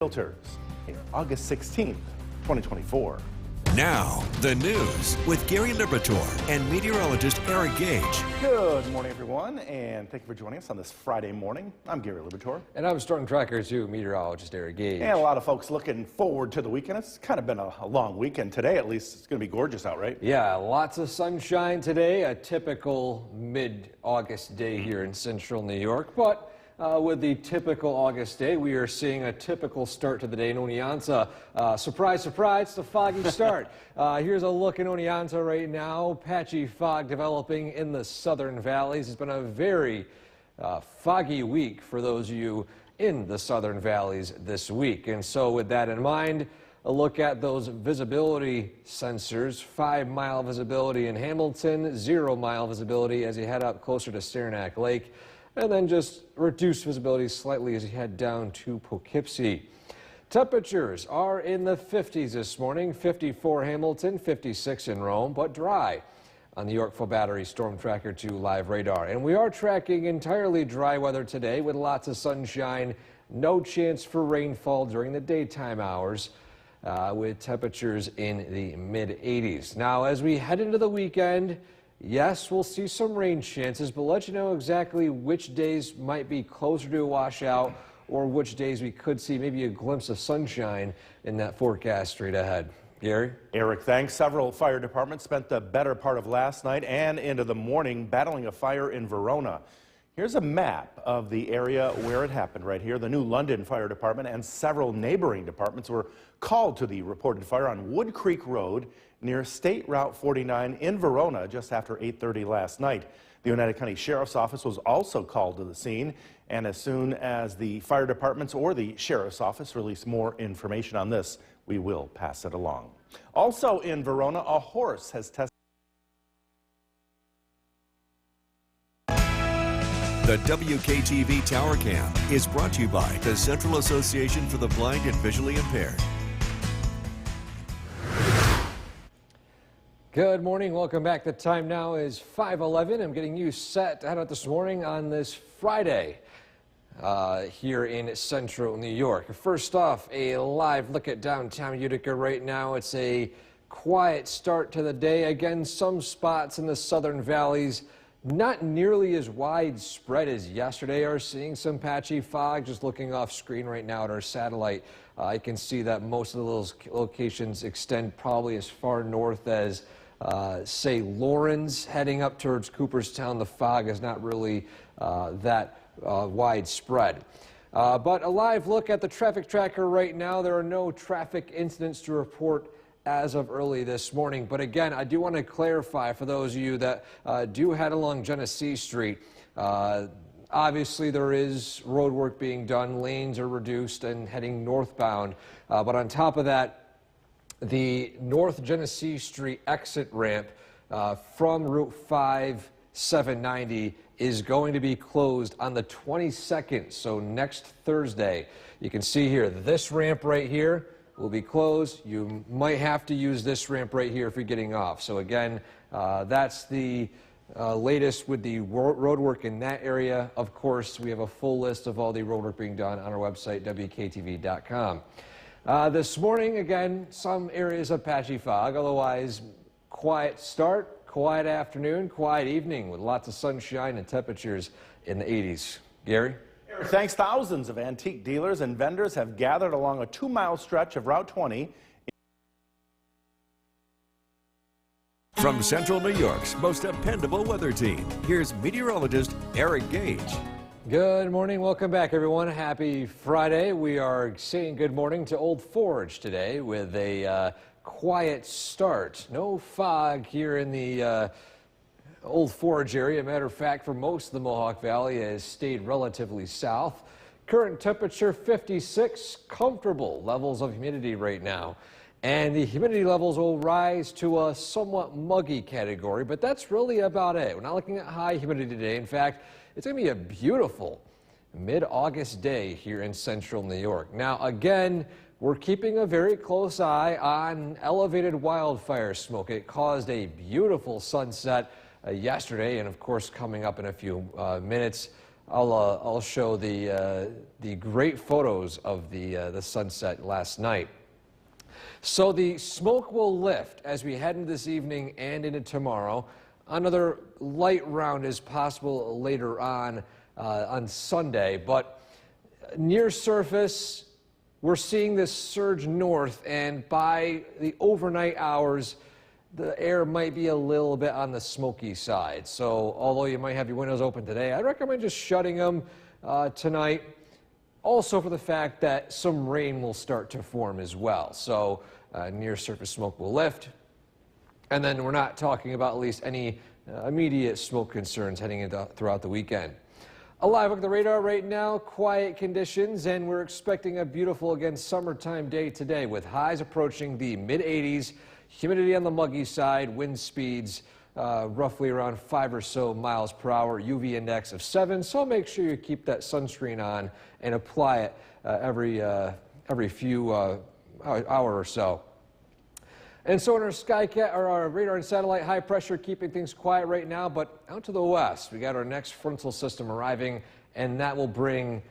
Filters, August 16th, 2024. Now, the news with Gary Liberatore and meteorologist Eric Gage. Good morning, everyone, and thank you for joining us on this Friday morning. I'm Gary Liberatore. And I'm Storm Tracker 2 meteorologist Eric Gage. And a lot of folks looking forward to the weekend. It's kind of been a long weekend today, at least. It's going to be gorgeous out, right? Yeah, lots of sunshine today, a typical mid-August day here in central New York. But with the typical August day, we are seeing a typical start to the day in Oneonta. Surprise, surprise, it's a foggy start. Here's a look in Oneonta right now. Patchy fog developing in the southern valleys. It's been a very foggy week for those of you in the southern valleys this week. And so with that in mind, a look at those visibility sensors. 5-mile visibility in Hamilton, 0-mile visibility as you head up closer to Saranac Lake. And then just reduced visibility slightly as you head down to Poughkeepsie. Temperatures are in the 50s this morning, 54 Hamilton, 56 in Rome, but dry on the Yorkville Battery Storm Tracker 2 live radar. And we are tracking entirely dry weather today with lots of sunshine, no chance for rainfall during the daytime hours with temperatures in the mid-80s. Now, as we head into the weekend, yes, we'll see some rain chances, but let you know exactly which days might be closer to a washout or which days we could see maybe a glimpse of sunshine in that forecast straight ahead. Gary? Eric, thanks. Several fire departments spent the better part of last night and into the morning battling a fire in Verona. Here's a map of the area where it happened right here. The New London Fire Department and several neighboring departments were called to the reported fire on Wood Creek Road near State Route 49 in Verona just after 8:30 last night. The Oneida County Sheriff's Office was also called to the scene, and as soon as the fire departments or the Sheriff's Office release more information on this, we will pass it along. Also in Verona, a horse has tested. The WKTV Tower Cam is brought to you by the Central Association for the Blind and Visually Impaired. Good morning, welcome back. The time now is 5:11. I'm getting you set to head out this morning on this Friday here in central New York. First off, a live look at downtown Utica right now. It's a quiet start to the day. Again, some spots in the southern valleys not nearly as widespread as yesterday are seeing some patchy fog. Just looking off screen right now at our satellite, I can see that most of those locations extend probably as far north as say Lawrence, heading up towards Cooperstown. The fog is not really that widespread. But a live look at the traffic tracker right now. There are no traffic incidents to report as of early this morning. But again, I do want to clarify for those of you that do head along Genesee Street. Obviously, there is road work being done. Lanes are reduced and heading northbound. But on top of that, the North Genesee Street exit ramp from Route 5 790 is going to be closed on the 22nd, so next Thursday. You can see here, this ramp right here will be closed. You might have to use this ramp right here if you're getting off. So again, that's the latest with the road work in that area. Of course, we have a full list of all the road work being done on our website, WKTV.com. This morning, again, some areas of patchy fog, otherwise quiet start, quiet afternoon, quiet evening with lots of sunshine and temperatures in the 80s. Gary? Thanks, thousands of antique dealers and vendors have gathered along a 2-mile stretch of Route 20. From Central New York's most dependable weather team, here's meteorologist Eric Gage. Good morning. Welcome back, everyone. Happy Friday. We are saying good morning to Old Forge today with a quiet start. No fog here in the Old Forge area. Matter of fact, for most of the Mohawk Valley, it has stayed relatively south. Current temperature 56, comfortable levels of humidity right now. And the humidity levels will rise to a somewhat muggy category, but that's really about it. We're not looking at high humidity today. In fact, it's going to be a beautiful mid-August day here in central New York. Now, again, we're keeping a very close eye on elevated wildfire smoke. It caused a beautiful sunset yesterday, and of course, coming up in a few minutes, I'll show the great photos of the sunset last night. So the smoke will lift as we head into this evening and into tomorrow. Another light round is possible later on Sunday, but near surface, we're seeing this surge north, and by the overnight hours, the air might be a little bit on the smoky side. So although you might have your windows open today, I recommend just shutting them tonight. Also for the fact that some rain will start to form as well. So near surface smoke will lift. And then we're not talking about at least any immediate smoke concerns heading into throughout the weekend. A live look at the radar right now, quiet conditions, and we're expecting a beautiful, again, summertime day today with highs approaching the mid-80s, humidity on the muggy side, wind speeds roughly around 5 or so miles per hour, UV index of 7. So make sure you keep that sunscreen on and apply it every few hour or so. And so in our radar and satellite, high pressure keeping things quiet right now, but out to the west, we got our next frontal system arriving, and that will bring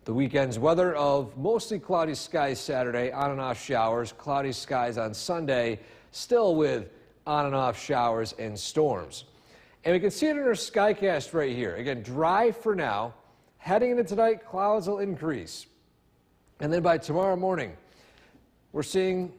the weekend's weather of mostly cloudy skies Saturday, on and off showers, cloudy skies on Sunday, still with on and off showers and storms. And we can see it in our Skycast right here. Again, dry for now. Heading into tonight, clouds will increase. And then by tomorrow morning, we're seeing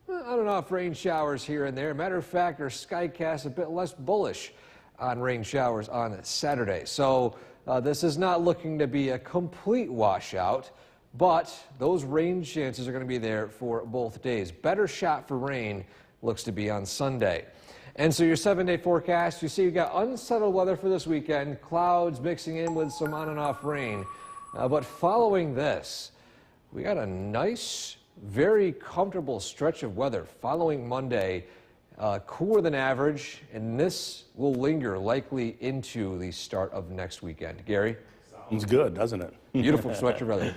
on and off rain showers here and there. Matter of fact, our Skycast a bit less bullish on rain showers on Saturday. So this is not looking to be a complete washout, but those rain chances are going to be there for both days. Better shot for rain looks to be on Sunday. And so your 7-day forecast, you see you've got unsettled weather for this weekend, clouds mixing in with some on and off rain. But following this, we got a nice, very comfortable stretch of weather following Monday, cooler than average, and this will linger likely into the start of next weekend. Gary? Sounds good, doesn't it? Beautiful stretch of weather.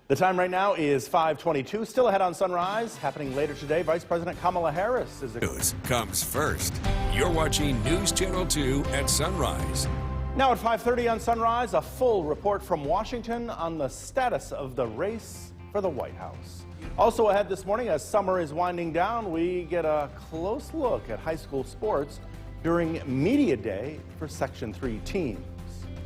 The time right now is 5:22. Still ahead on Sunrise. Happening later today, Vice President Kamala Harris is... News comes first. You're watching News Channel 2 at Sunrise. Now at 5:30 on Sunrise, a full report from Washington on the status of the race for the White House. Also ahead this morning, as summer is winding down, we get a close look at high school sports during Media Day for Section 3 teams.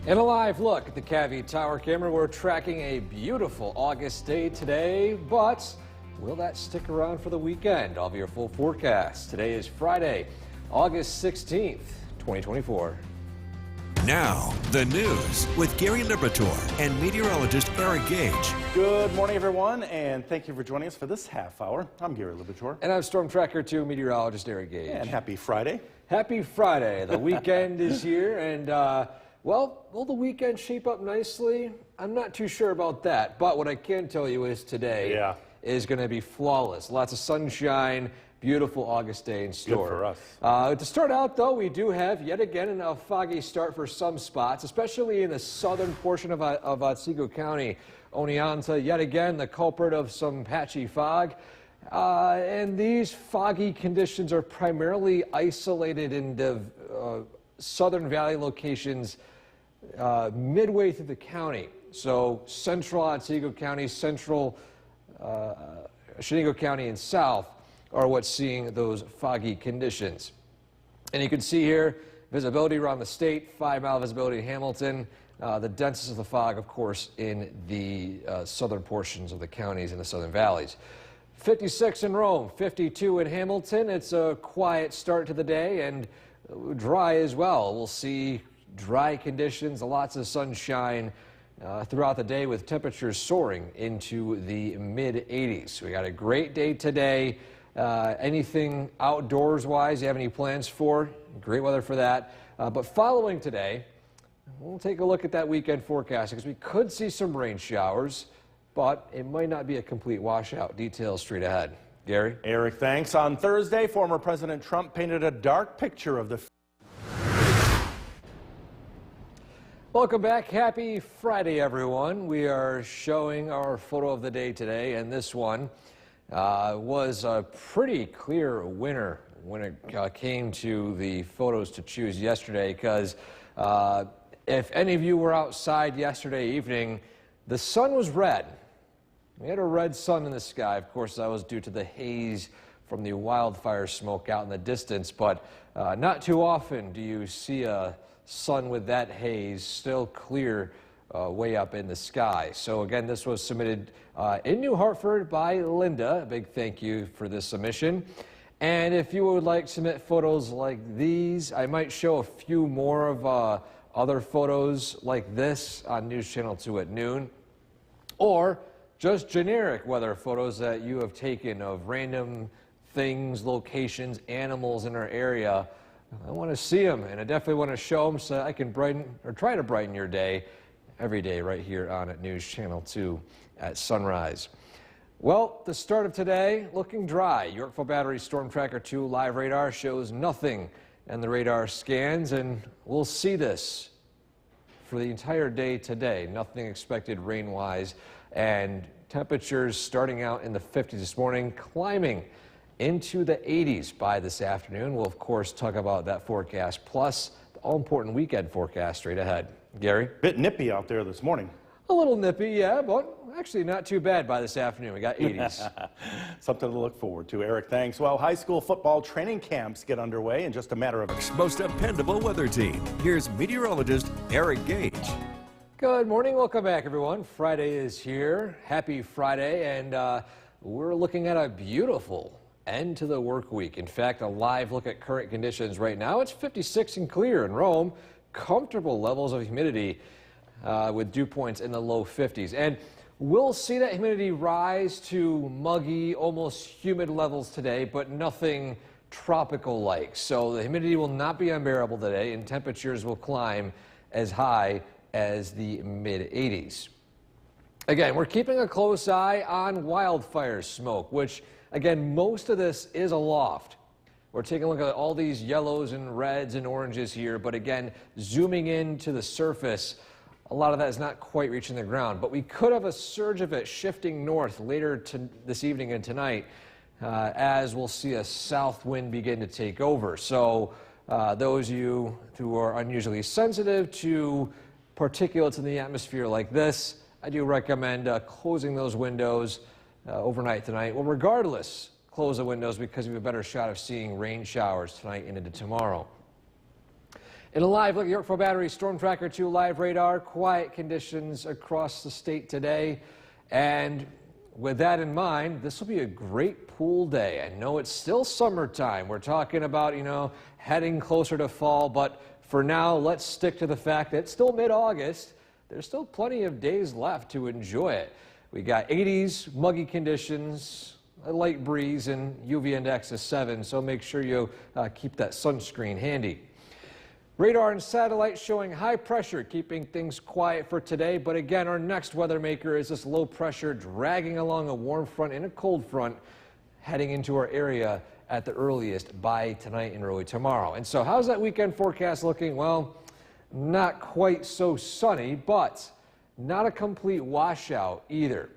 And a live look at the Cavey Tower camera. We're tracking a beautiful August day today, but will that stick around for the weekend? I'll have your full forecast. Today is Friday, August 16th, 2024. Now, the news with Gary Liberatore and meteorologist Eric Gage. Good morning, everyone, and thank you for joining us for this half hour. I'm Gary Liberatore. And I'm Storm Tracker 2 meteorologist Eric Gage. And happy Friday. Happy Friday. The weekend is here, and well, will the weekend shape up nicely? I'm not too sure about that, but what I can tell you is today is going to be flawless. Lots of sunshine, beautiful August day in store. Good for us. To start out, though, we do have yet again a foggy start for some spots, especially in the southern portion of Otsego County. Oneonta, yet again, the culprit of some patchy fog. And these foggy conditions are primarily isolated in the southern valley locations midway through the county. So central Otsego County, central Chenango County, and south are what's seeing those foggy conditions. And you can see here visibility around the state, 5-mile visibility in Hamilton. The densest of the fog, of course, in the southern portions of the counties in the southern valleys. 56 in Rome, 52 in Hamilton. It's a quiet start to the day and dry as well. We'll see dry conditions, lots of sunshine throughout the day with temperatures soaring into the mid-80s. We got a great day today. Anything outdoors wise you have any plans for? Great weather for that. But following today, we'll take a look at that weekend forecast because we could see some rain showers, but it might not be a complete washout. Details straight ahead. Gary? Eric, thanks. On Thursday, former President Trump painted a dark picture of the... Welcome back. Happy Friday, everyone. We are showing our photo of the day today, and this one was a pretty clear winner when it came to the photos to choose yesterday because If any of you were outside yesterday evening, the sun was red. We had a red sun in the sky. Of course, that was due to the haze from the wildfire smoke out in the distance, but not too often do you see a sun with that haze still clear way up in the sky. So again, this was submitted in New Hartford by Linda. A big thank you for this submission. And if you would like to submit photos like these, I might show a few more of other photos like this on News Channel 2 at noon, or just generic weather photos that you have taken of random things, locations, animals in our area. I want to see them, and I definitely want to show them so I can brighten or try to brighten your day every day right here on at News Channel 2 at sunrise. Well, the start of today looking dry. Yorkville Battery Storm Tracker 2 live radar shows nothing in the radar scans, and we'll see this for the entire day today. Nothing expected rain-wise, and temperatures starting out in the 50s this morning, climbing into the 80s by this afternoon. We'll, of course, talk about that forecast, plus the all-important weekend forecast straight ahead. Gary? Bit nippy out there this morning. A little nippy, yeah, but actually not too bad by this afternoon. We got 80s. Something to look forward to. Eric, thanks. Well, high school football training camps get underway in just a matter of... Most dependable weather team. Here's meteorologist Eric Gage. Good morning. Welcome back, everyone. Friday is here. Happy Friday, and we're looking at a beautiful end to the work week. In fact, a live look at current conditions right now. It's 56 and clear in Rome. Comfortable levels of humidity with dew points in the low 50s. And we'll see that humidity rise to muggy, almost humid levels today, but nothing tropical-like. So the humidity will not be unbearable today, and temperatures will climb as high as the mid-80s. Again, we're keeping a close eye on wildfire smoke, which, again, most of this is aloft. We're taking a look at all these yellows and reds and oranges here, but again, zooming into the surface, a lot of that is not quite reaching the ground, but we could have a surge of it shifting north later this evening and tonight as we'll see a south wind begin to take over. So those of you who are unusually sensitive to particulates in the atmosphere like this, I do recommend closing those windows overnight tonight. Well, regardless, close the windows because we have a better shot of seeing rain showers tonight and into tomorrow. In a live look at Yorkville Battery Storm Tracker 2 live radar, quiet conditions across the state today. And with that in mind, this will be a great pool day. I know it's still summertime. We're talking about, heading closer to fall, but for now, let's stick to the fact that it's still mid-August. There's still plenty of days left to enjoy it. We got 80s, muggy conditions, a light breeze, and UV index is 7, so make sure you keep that sunscreen handy. Radar and satellite showing high pressure, keeping things quiet for today. But again, our next weather maker is this low pressure dragging along a warm front and a cold front heading into our area at the earliest by tonight and early tomorrow. And so how's that weekend forecast looking? Well, not quite so sunny, but not a complete washout either.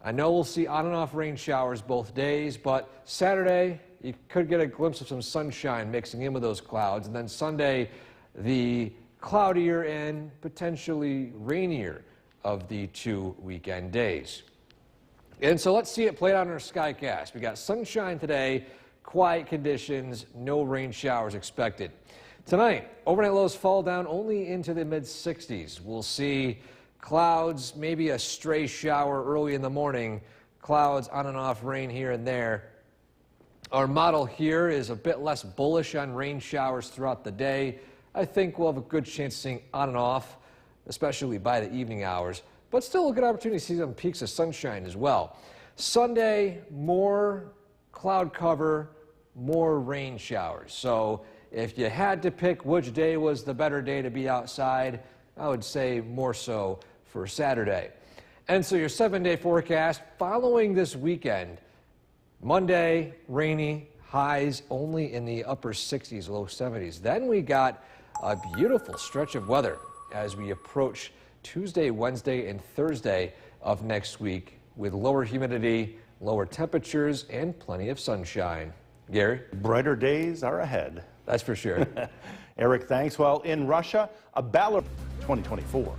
I know we'll see on and off rain showers both days, but Saturday you could get a glimpse of some sunshine mixing in with those clouds, and then Sunday the cloudier and potentially rainier of the 2 weekend days. And so let's see it played out in our skycast. We got sunshine today, quiet conditions, no rain showers expected. Tonight, overnight lows fall down only into the mid-60s. We'll see clouds, maybe a stray shower early in the morning, clouds on and off, rain here and there. Our model here is a bit less bullish on rain showers throughout the day. I think we'll have a good chance of seeing on and off, especially by the evening hours, but still a good opportunity to see some peaks of sunshine as well. Sunday, more cloud cover, more rain showers. So if you had to pick which day was the better day to be outside, I would say more so for Saturday. And so your 7-day forecast following this weekend, Monday, rainy, highs only in the upper 60s, low 70s. Then we got a beautiful stretch of weather as we approach Tuesday, Wednesday, and Thursday of next week with lower humidity, lower temperatures, and plenty of sunshine. Gary? Brighter days are ahead. That's for sure. Eric, thanks. Well, in Russia, a ballot... 2024.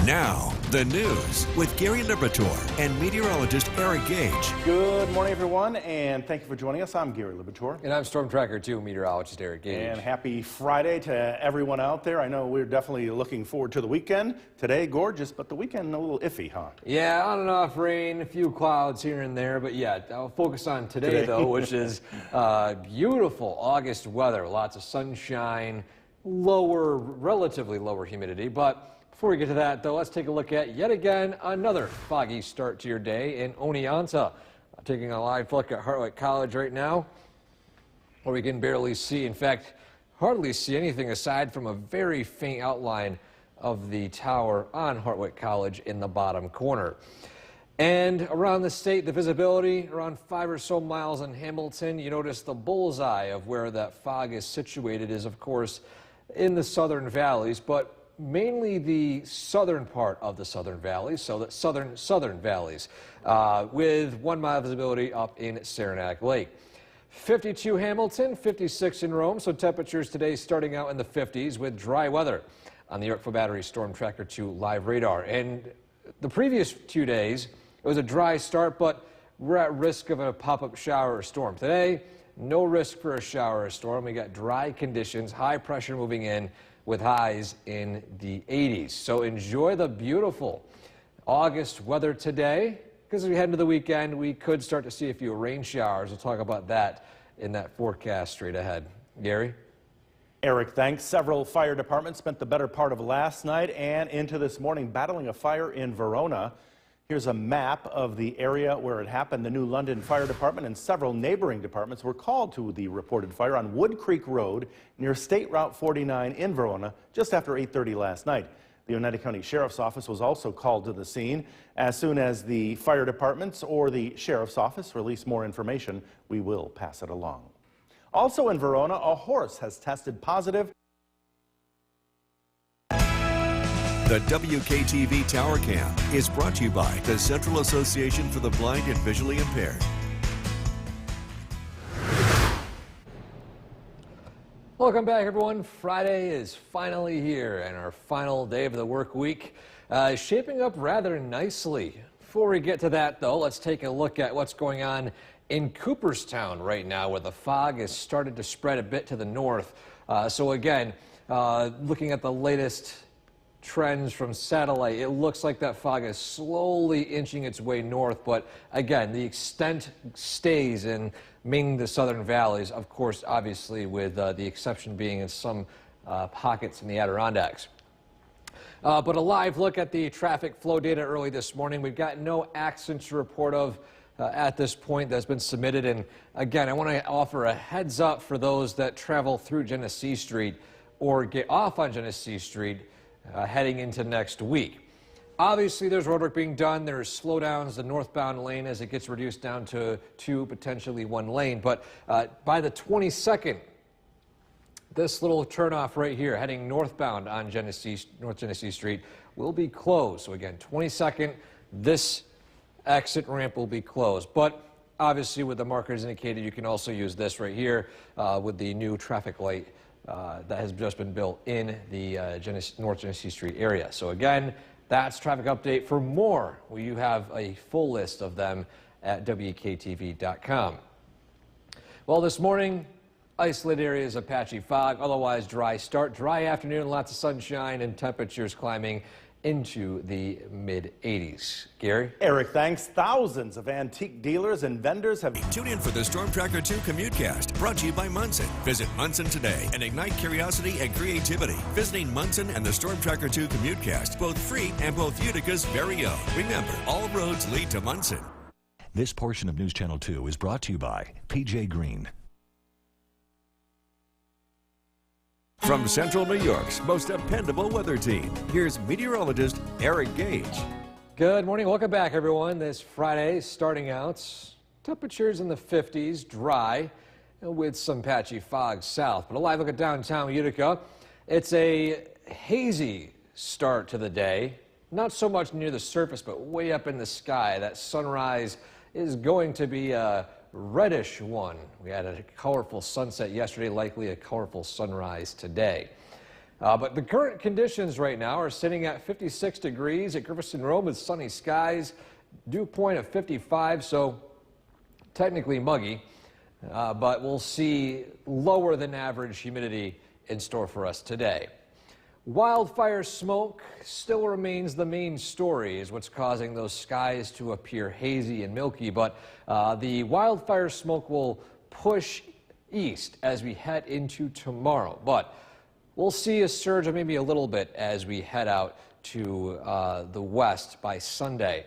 Now, the news with Gary Liberatore and meteorologist Eric Gage. Good morning, everyone, and thank you for joining us. I'm Gary Liberatore. And I'm Storm Tracker 2 meteorologist Eric Gage. And happy Friday to everyone out there. I know we're definitely looking forward to the weekend. Today, gorgeous, but the weekend a little iffy, huh? Yeah, on and off rain, a few clouds here and there, but yeah, I'll focus on today though, which is beautiful August weather. Lots of sunshine, relatively lower humidity, but before we get to that, though, let's take a look at, yet again, another foggy start to your day in Oneonta. Taking a live look at Hartwick College right now, where we can barely see, in fact, hardly see anything aside from a very faint outline of the tower on Hartwick College in the bottom corner. And around the state, the visibility around 5 or so miles in Hamilton. You notice the bullseye of where that fog is situated is, of course, in the southern valleys, but mainly the southern part of the southern valleys, so the southern valleys, with 1 mile visibility up in Saranac Lake. 52 Hamilton, 56 in Rome, so temperatures today starting out in the 50s with dry weather on the Yorkville Battery Storm Tracker 2 live radar. And the previous 2 days, it was a dry start, but we're at risk of a pop-up shower or storm. Today, no risk for a shower or storm. We got dry conditions, high pressure moving in, with highs in the 80s. So enjoy the beautiful August weather today, because as we head into the weekend, we could start to see a few rain showers. We'll talk about that in that forecast straight ahead. Gary? Eric, thanks. Several fire departments spent the better part of last night and into this morning battling a fire in Verona. Here's a map of the area where it happened. The New London Fire Department and several neighboring departments were called to the reported fire on Wood Creek Road near State Route 49 in Verona just after 8:30 last night. The Oneida County Sheriff's Office was also called to the scene. As soon as the fire departments or the Sheriff's Office release more information, we will pass it along. Also in Verona, a horse has tested positive. The WKTV Tower Cam is brought to you by the Central Association for the Blind and Visually Impaired. Welcome back, everyone. Friday is finally here, and our final day of the work week is shaping up rather nicely. Before we get to that, though, let's take a look at what's going on in Cooperstown right now, where the fog has started to spread a bit to the north. So again, looking at the latest trends from satellite, it looks like that fog is slowly inching its way north, but again, the extent stays in mainly the southern valleys, of course, obviously with the exception being in some pockets in the Adirondacks. But a live look at the traffic flow data early this morning. We've got no accidents to report of at this point that's been submitted. And again, I want to offer a heads up for those that travel through Genesee Street or get off on Genesee Street heading into next week. Obviously, there's roadwork being done. There's slowdowns, the northbound lane as it gets reduced down to 2, potentially 1 lane. But by the 22nd, this little turnoff right here, heading northbound on North Genesee Street, will be closed. So again, 22nd, this exit ramp will be closed. But obviously, with the markers indicated, you can also use this right here with the new traffic light that has just been built in the North Genesee Street area. So again, that's traffic update. For more, you have a full list of them at WKTV.com. Well, this morning, isolated areas of patchy fog, otherwise dry start, dry afternoon, lots of sunshine, and temperatures climbing into the mid-80s. Gary? Eric, thanks. Thousands of antique dealers and vendors have... Tune in for the Storm Tracker 2 Commutecast, brought to you by Munson. Visit Munson today and ignite curiosity and creativity. Visiting Munson and the Storm Tracker 2 Commutecast, both free and both Utica's very own. Remember, all roads lead to Munson. This portion of News Channel 2 is brought to you by PJ Green. From Central New York's most dependable weather team, here's meteorologist Eric Gage. Good morning. Welcome back, everyone. This Friday, starting out, temperatures in the 50s, dry, with some patchy fog south. But a live look at downtown Utica. It's a hazy start to the day. Not so much near the surface, but way up in the sky. That sunrise is going to be a reddish one. We had a colorful sunset yesterday, likely a colorful sunrise today. But the current conditions right now are sitting at 56 degrees at Griffithson Road with sunny skies, dew point of 55, so technically muggy, but we'll see lower than average humidity in store for us today. Wildfire smoke still remains the main story, is what's causing those skies to appear hazy and milky, but the wildfire smoke will push east as we head into tomorrow. But we'll see a surge of maybe a little bit as we head out to the west by Sunday.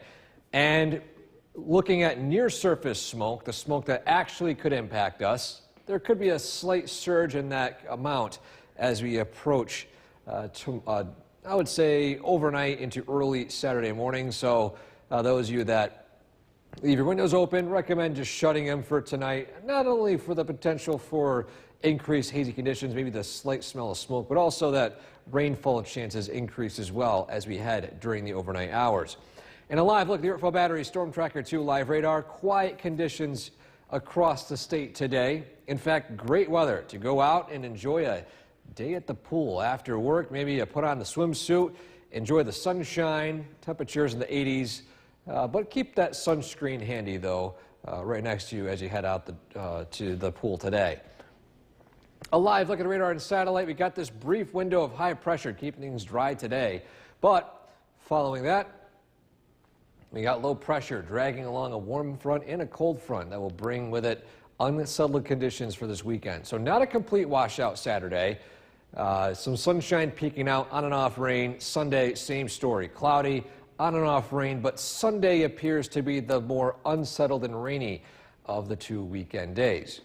And looking at near surface smoke, the smoke that actually could impact us, there could be a slight surge in that amount as we approach I would say overnight into early Saturday morning. So those of you that leave your windows open, recommend just shutting them for tonight, not only for the potential for increased hazy conditions, maybe the slight smell of smoke, but also that rainfall chances increase as well as we head during the overnight hours. And a live look at the Yorkville Battery Storm Tracker 2 live radar. Quiet conditions across the state today. In fact, great weather to go out and enjoy a day at the pool after work. Maybe you put on the swimsuit, enjoy the sunshine, temperatures in the 80s, but keep that sunscreen handy though, right next to you as you head out to the pool today. A live look at the radar and satellite. We got this brief window of high pressure keeping things dry today, but following that, we got low pressure dragging along a warm front and a cold front that will bring with it unsettled conditions for this weekend. So not a complete washout Saturday. Some sunshine peeking out, on and off rain. Sunday, same story. Cloudy, on and off rain, but Sunday appears to be the more unsettled and rainy of the 2 weekend days.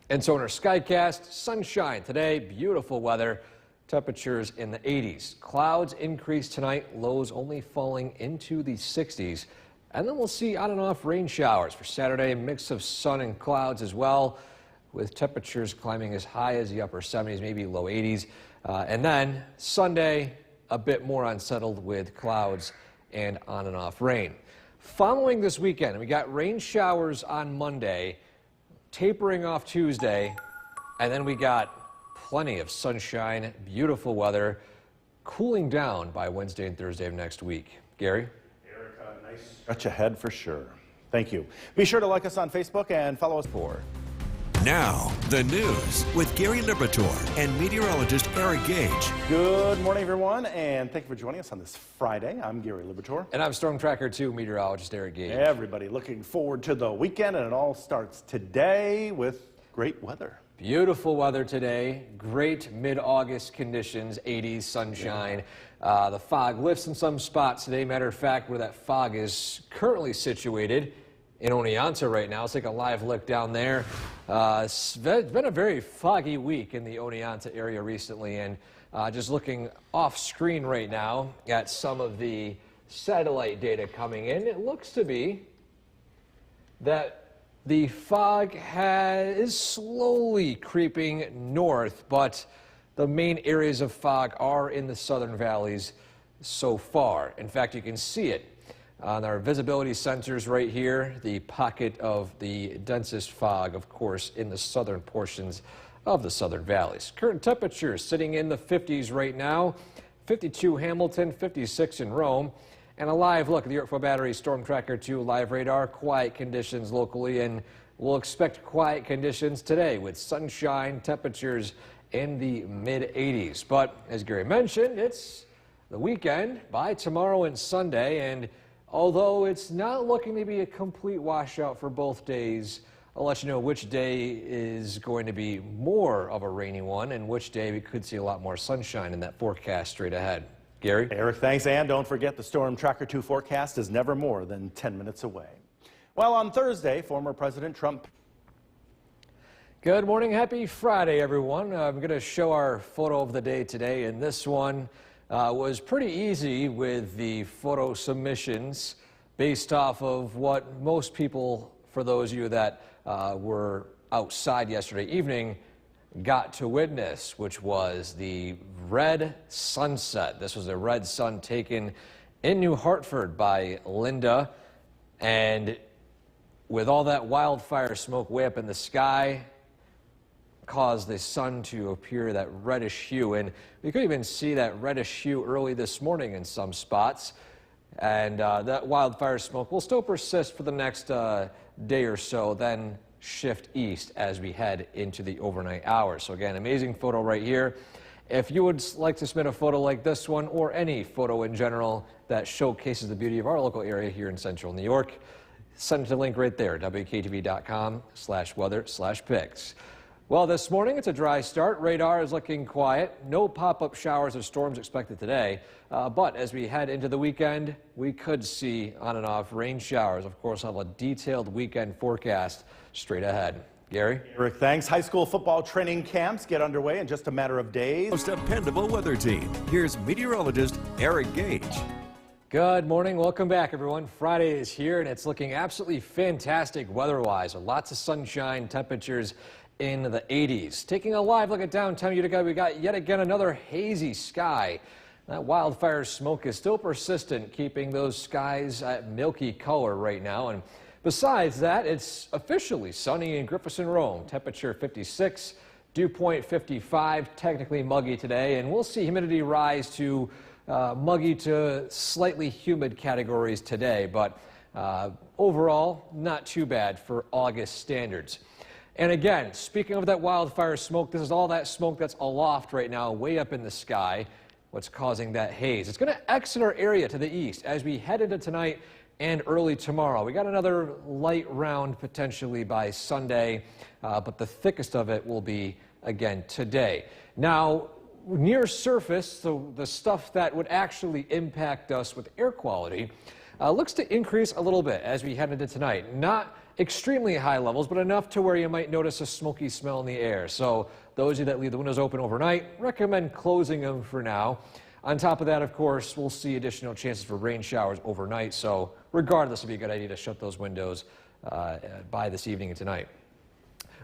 And so in our Skycast, sunshine today, beautiful weather, temperatures in the 80s. Clouds increase tonight, lows only falling into the 60s. And then we'll see on and off rain showers for Saturday, a mix of sun and clouds as well, with temperatures climbing as high as the upper 70s, maybe low 80s. And then Sunday, a bit more unsettled with clouds and on and off rain. Following this weekend, we got rain showers on Monday, tapering off Tuesday, and then we got plenty of sunshine, beautiful weather, cooling down by Wednesday and Thursday of next week. Gary? Nice stretch ahead for sure. Thank you. Be sure to like us on Facebook and follow us for. Now, the news with Gary Liberatore and meteorologist Eric Gage. Good morning, everyone, and thank you for joining us on this Friday. I'm Gary Liberatore. And I'm Storm Tracker 2 meteorologist Eric Gage. Everybody looking forward to the weekend, and it all starts today with great weather. Beautiful weather today, great mid-August conditions, 80s, sunshine. The fog lifts in some spots today. Matter of fact, where that fog is currently situated in Oneonta right now. Let's take a live look down there. It's been a very foggy week in the Oneonta area recently, and just looking off screen right now at some of the satellite data coming in, it looks to be that the fog is slowly creeping north, but the main areas of fog are in the southern valleys so far. In fact, you can see it on our visibility sensors right here, the pocket of the densest fog, of course, in the southern portions of the southern valleys. Current temperatures sitting in the 50s right now, 52 Hamilton, 56 in Rome. And a live look at the Yorkville Battery Storm Tracker 2 live radar. Quiet conditions locally, and we'll expect quiet conditions today with sunshine, temperatures in the mid-80s. But as Gary mentioned, it's the weekend by tomorrow and Sunday, and although it's not looking to be a complete washout for both days, I'll let you know which day is going to be more of a rainy one and which day we could see a lot more sunshine in that forecast straight ahead. Gary? Eric, thanks. And don't forget, the Storm Tracker 2 forecast is never more than 10 minutes away. Well, on Thursday, former President Trump. Good morning. Happy Friday, everyone. I'm going to show our photo of the day today, and this one was pretty easy with the photo submissions based off of what most people, for those of you that were outside yesterday evening, got to witness, which was the red sunset. This was a red sun taken in New Hartford by Linda, and with all that wildfire smoke way up in the sky, cause the sun to appear that reddish hue, and we could even see that reddish hue early this morning in some spots. And that wildfire smoke will still persist for the next day or so, then shift east as we head into the overnight hours. So again, amazing photo right here. If you would like to submit a photo like this one or any photo in general that showcases the beauty of our local area here in central New York, send it to the link right there, wktv.com/weather/pics. Well, this morning it's a dry start. Radar is looking quiet. No pop-up showers or storms expected today. But as we head into the weekend, we could see on and off rain showers. Of course, I'll have a detailed weekend forecast straight ahead. Gary? Eric, thanks. High school football training camps get underway in just a matter of days. Most dependable weather team. Here's meteorologist Eric Gage. Good morning. Welcome back, everyone. Friday is here, and it's looking absolutely fantastic weather-wise. Lots of sunshine, temperatures in the 80s. Taking a live look at downtown Utica, we got yet again another hazy sky. That wildfire smoke is still persistent, keeping those skies at milky color right now. And besides that, it's officially sunny in Griffinson Rome. Temperature 56, dew point 55, technically muggy today, and we'll see humidity rise to muggy to slightly humid categories today, but overall, not too bad for August standards. And again, speaking of that wildfire smoke, this is all that smoke that's aloft right now, way up in the sky. What's causing that haze? It's going to exit our area to the east as we head into tonight and early tomorrow. We got another light round potentially by Sunday, but the thickest of it will be again today. Now, near surface, so the stuff that would actually impact us with air quality looks to increase a little bit as we head into tonight. Not extremely high levels, but enough to where you might notice a smoky smell in the air. So those of you that leave the windows open overnight, recommend closing them for now. On top of that, of course, we'll see additional chances for rain showers overnight. So regardless, it'd be a good idea to shut those windows by this evening and tonight.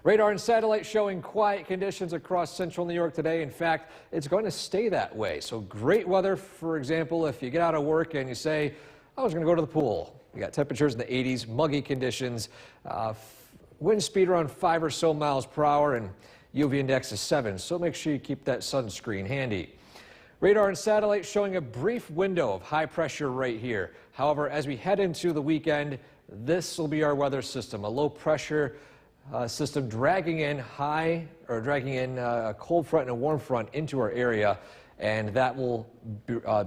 Radar and satellite showing quiet conditions across central New York today. In fact, it's going to stay that way. So great weather, for example, if you get out of work and you say, I was going to go to the pool. We got temperatures in the 80s, muggy conditions, wind speed around 5 or so miles per hour, and UV index is 7. So make sure you keep that sunscreen handy. Radar and satellite showing a brief window of high pressure right here. However, as we head into the weekend, this will be our weather system, a low pressure system dragging in a cold front and a warm front into our area, and that will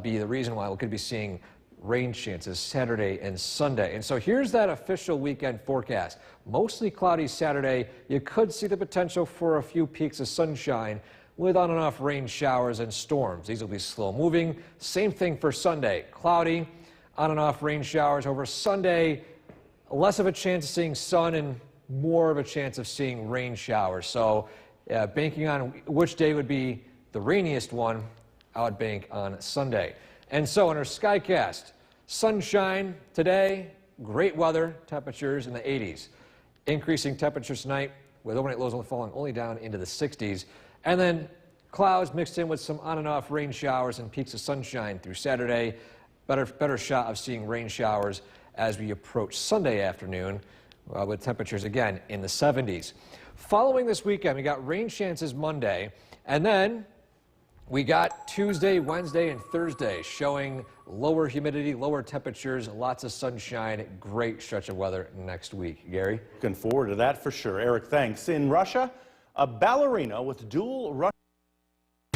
be the reason why we could be seeing rain chances Saturday and Sunday. And so here's that official weekend forecast. Mostly cloudy Saturday. You could see the potential for a few peaks of sunshine with on and off rain showers and storms. These will be slow moving. Same thing for Sunday. Cloudy, on and off rain showers. Over Sunday, less of a chance of seeing sun and more of a chance of seeing rain showers. So banking on which day would be the rainiest one, I would bank on Sunday. And so in our Skycast, sunshine today, great weather, temperatures in the 80s. Increasing temperatures tonight with overnight lows only falling only down into the 60s. And then clouds mixed in with some on and off rain showers and peaks of sunshine through Saturday. Better shot of seeing rain showers as we approach Sunday afternoon with temperatures again in the 70s. Following this weekend, we got rain chances Monday, and then we got Tuesday, Wednesday, and Thursday showing lower humidity, lower temperatures, lots of sunshine, great stretch of weather next week. Gary? Looking forward to that for sure. Eric, thanks. In Russia, a ballerina with dual Russian.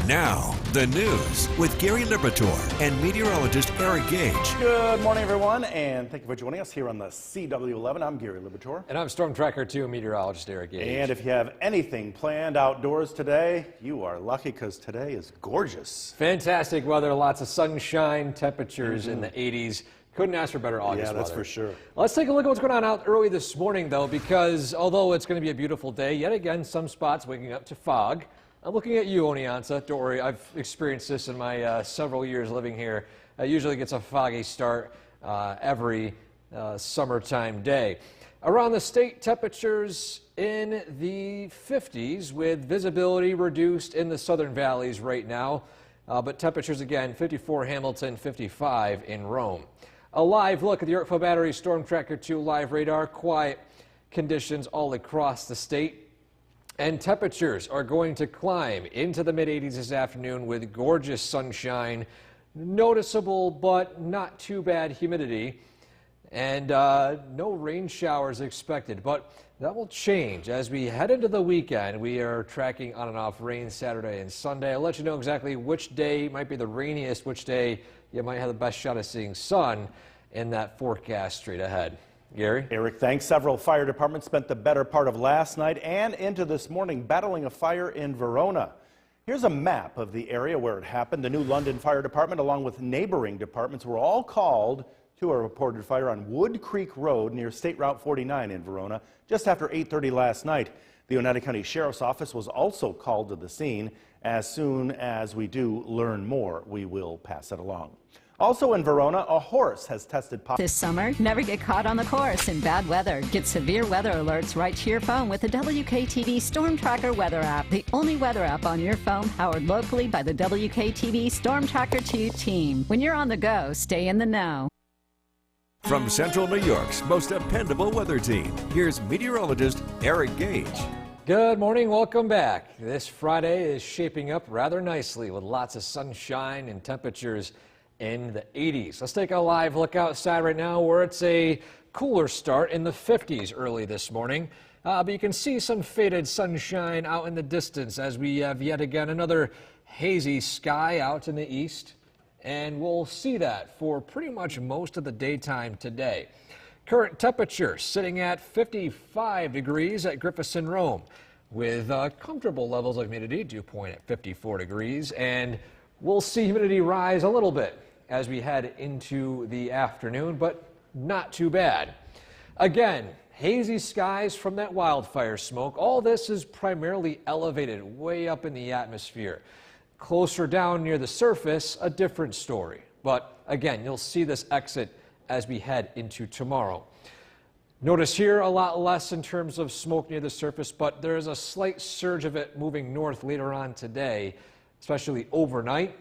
Now, the news with Gary Liberatore and meteorologist Eric Gage. Good morning, everyone, and thank you for joining us here on the CW11. I'm Gary Liberatore. And I'm Storm Tracker 2 meteorologist Eric Gage. And if you have anything planned outdoors today, you are lucky because today is gorgeous. Fantastic weather, lots of sunshine, temperatures in the 80s. Couldn't ask for better August weather. Yeah, that's for sure. Let's take a look at what's going on out early this morning, though, because although it's going to be a beautiful day, yet again, some spots waking up to fog. I'm looking at you, Oneonta. Don't worry, I've experienced this in my several years living here. It usually gets a foggy start every summertime day. Around the state, temperatures in the 50s with visibility reduced in the southern valleys right now. But temperatures again, 54 Hamilton, 55 in Rome. A live look at the Yorkville Battery Storm Tracker 2 live radar. Quiet conditions all across the state. And temperatures are going to climb into the mid-80s this afternoon with gorgeous sunshine, noticeable but not too bad humidity, and no rain showers expected. But that will change as we head into the weekend. We are tracking on and off rain Saturday and Sunday. I'll let you know exactly which day might be the rainiest, which day you might have the best shot of seeing sun in that forecast straight ahead. Gary? Eric, thanks. Several fire departments spent the better part of last night and into this morning battling a fire in Verona. Here's a map of the area where it happened. The New London Fire Department, along with neighboring departments, were all called to a reported fire on Wood Creek Road near State Route 49 in Verona just after 8:30 last night. The Oneida County Sheriff's Office was also called to the scene. As soon as we do learn more, we will pass it along. Also in Verona, a horse has tested positive. This summer, never get caught on the course in bad weather. Get severe weather alerts right to your phone with the WKTV Storm Tracker weather app, the only weather app on your phone powered locally by the WKTV Storm Tracker 2 team. When you're on the go, stay in the know. From Central New York's most dependable weather team, here's meteorologist Eric Gage. Good morning, welcome back. This Friday is shaping up rather nicely with lots of sunshine and temperatures in the 80s. Let's take a live look outside right now where it's a cooler start in the 50s early this morning. But you can see some faded sunshine out in the distance as we have yet again another hazy sky out in the east. And we'll see that for pretty much most of the daytime today. Current temperature sitting at 55 degrees at Griffiths and Rome with comfortable levels of humidity, dew point at 54 degrees. And we'll see humidity rise a little bit as we head into the afternoon, but not too bad. Again, hazy skies from that wildfire smoke. All this is primarily elevated way up in the atmosphere. Closer down near the surface, a different story. But again, you'll see this exit as we head into tomorrow. Notice here a lot less in terms of smoke near the surface, but there is a slight surge of it moving north later on today, especially overnight.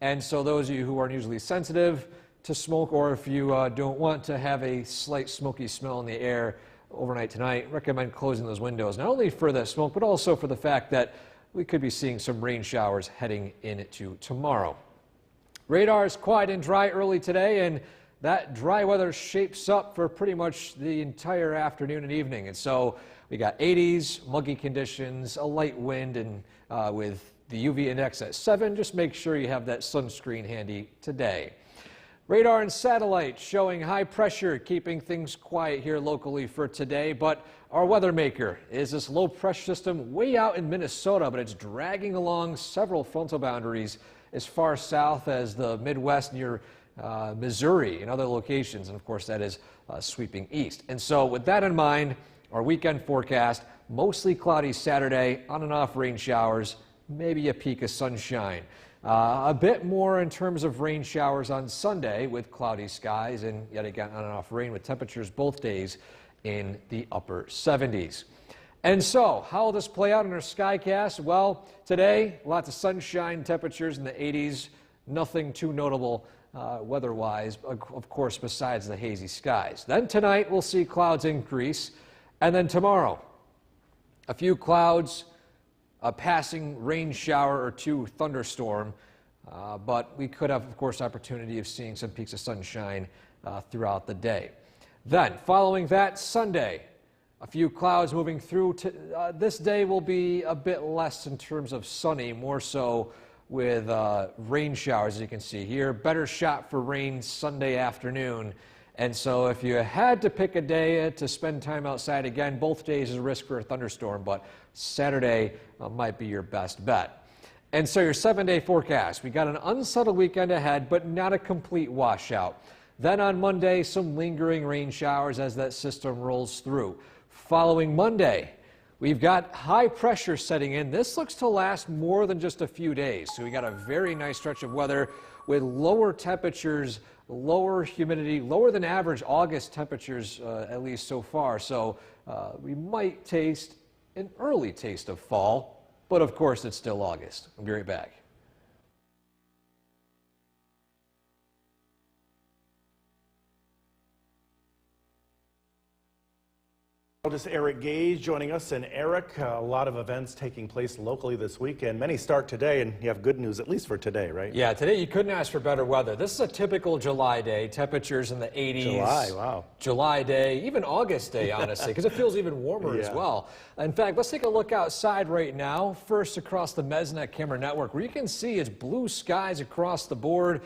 And so those of you who aren't usually sensitive to smoke, or if you don't want to have a slight smoky smell in the air overnight tonight, recommend closing those windows, not only for the smoke, but also for the fact that we could be seeing some rain showers heading into tomorrow. Radar is quiet and dry early today, and that dry weather shapes up for pretty much the entire afternoon and evening. And so we got 80s, muggy conditions, a light wind, and with the UV index at 7, just make sure you have that sunscreen handy today. Radar and satellite showing high pressure, keeping things quiet here locally for today. But our weather maker is this low pressure system way out in Minnesota, but it's dragging along several frontal boundaries as far south as the Midwest near Missouri and other locations. And of course, that is sweeping east. And so with that in mind, our weekend forecast, mostly cloudy Saturday, on and off rain showers, maybe a peak of sunshine. A bit more in terms of rain showers on Sunday with cloudy skies and yet again on and off rain with temperatures both days in the upper 70s. And so, how will this play out in our Skycast? Well, today, lots of sunshine, temperatures in the 80s, nothing too notable weather-wise, of course, besides the hazy skies. Then tonight, we'll see clouds increase. And then tomorrow, a few clouds, a passing rain shower or two thunderstorm, but we could have, of course, opportunity of seeing some peaks of sunshine throughout the day. Then, following that, Sunday, a few clouds moving through. This day will be a bit less in terms of sunny, more so with rain showers, as you can see here. Better shot for rain Sunday afternoon. And so if you had to pick a day to spend time outside, again, both days is a risk for a thunderstorm, but Saturday might be your best bet. And so your 7-day forecast, we got an unsettled weekend ahead, but not a complete washout. Then on Monday, some lingering rain showers as that system rolls through. Following Monday, we've got high pressure setting in. This looks to last more than just a few days. So we got a very nice stretch of weather with lower temperatures, lower humidity, lower than average August temperatures, at least so far. So we might taste an early taste of fall, but of course it's still August. I'll be right back. Meteorologist Eric Gage joining us. And Eric, a lot of events taking place locally this weekend. Many start today, and you have good news, at least for today, right? Yeah, today you couldn't ask for better weather. This is a typical July day. Temperatures in the 80s. July, wow. July day, even August day, honestly, because it feels even warmer as well. In fact, let's take a look outside right now. First across the Mesnet camera network, where you can see it's blue skies across the board.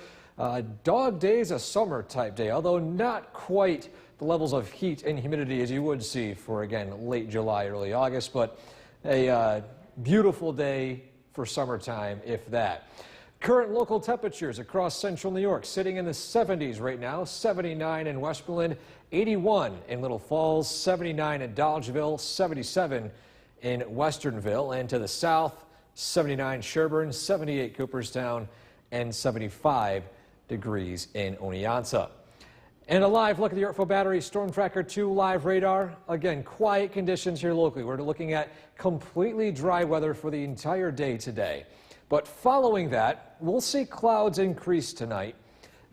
Dog days, a summer type day, although not quite the levels of heat and humidity as you would see for, again, late July, early August, but a beautiful day for summertime, if that. Current local temperatures across central New York sitting in the 70s right now, 79 in Westmoreland, 81 in Little Falls, 79 in Dolgeville, 77 in Westernville, and to the south, 79 Sherburne, 78 Cooperstown, and 75 degrees in Oneonta. And a live look at the Yorkville Battery Storm Tracker 2 live radar. Again, quiet conditions here locally. We're looking at completely dry weather for the entire day today. But following that, we'll see clouds increase tonight.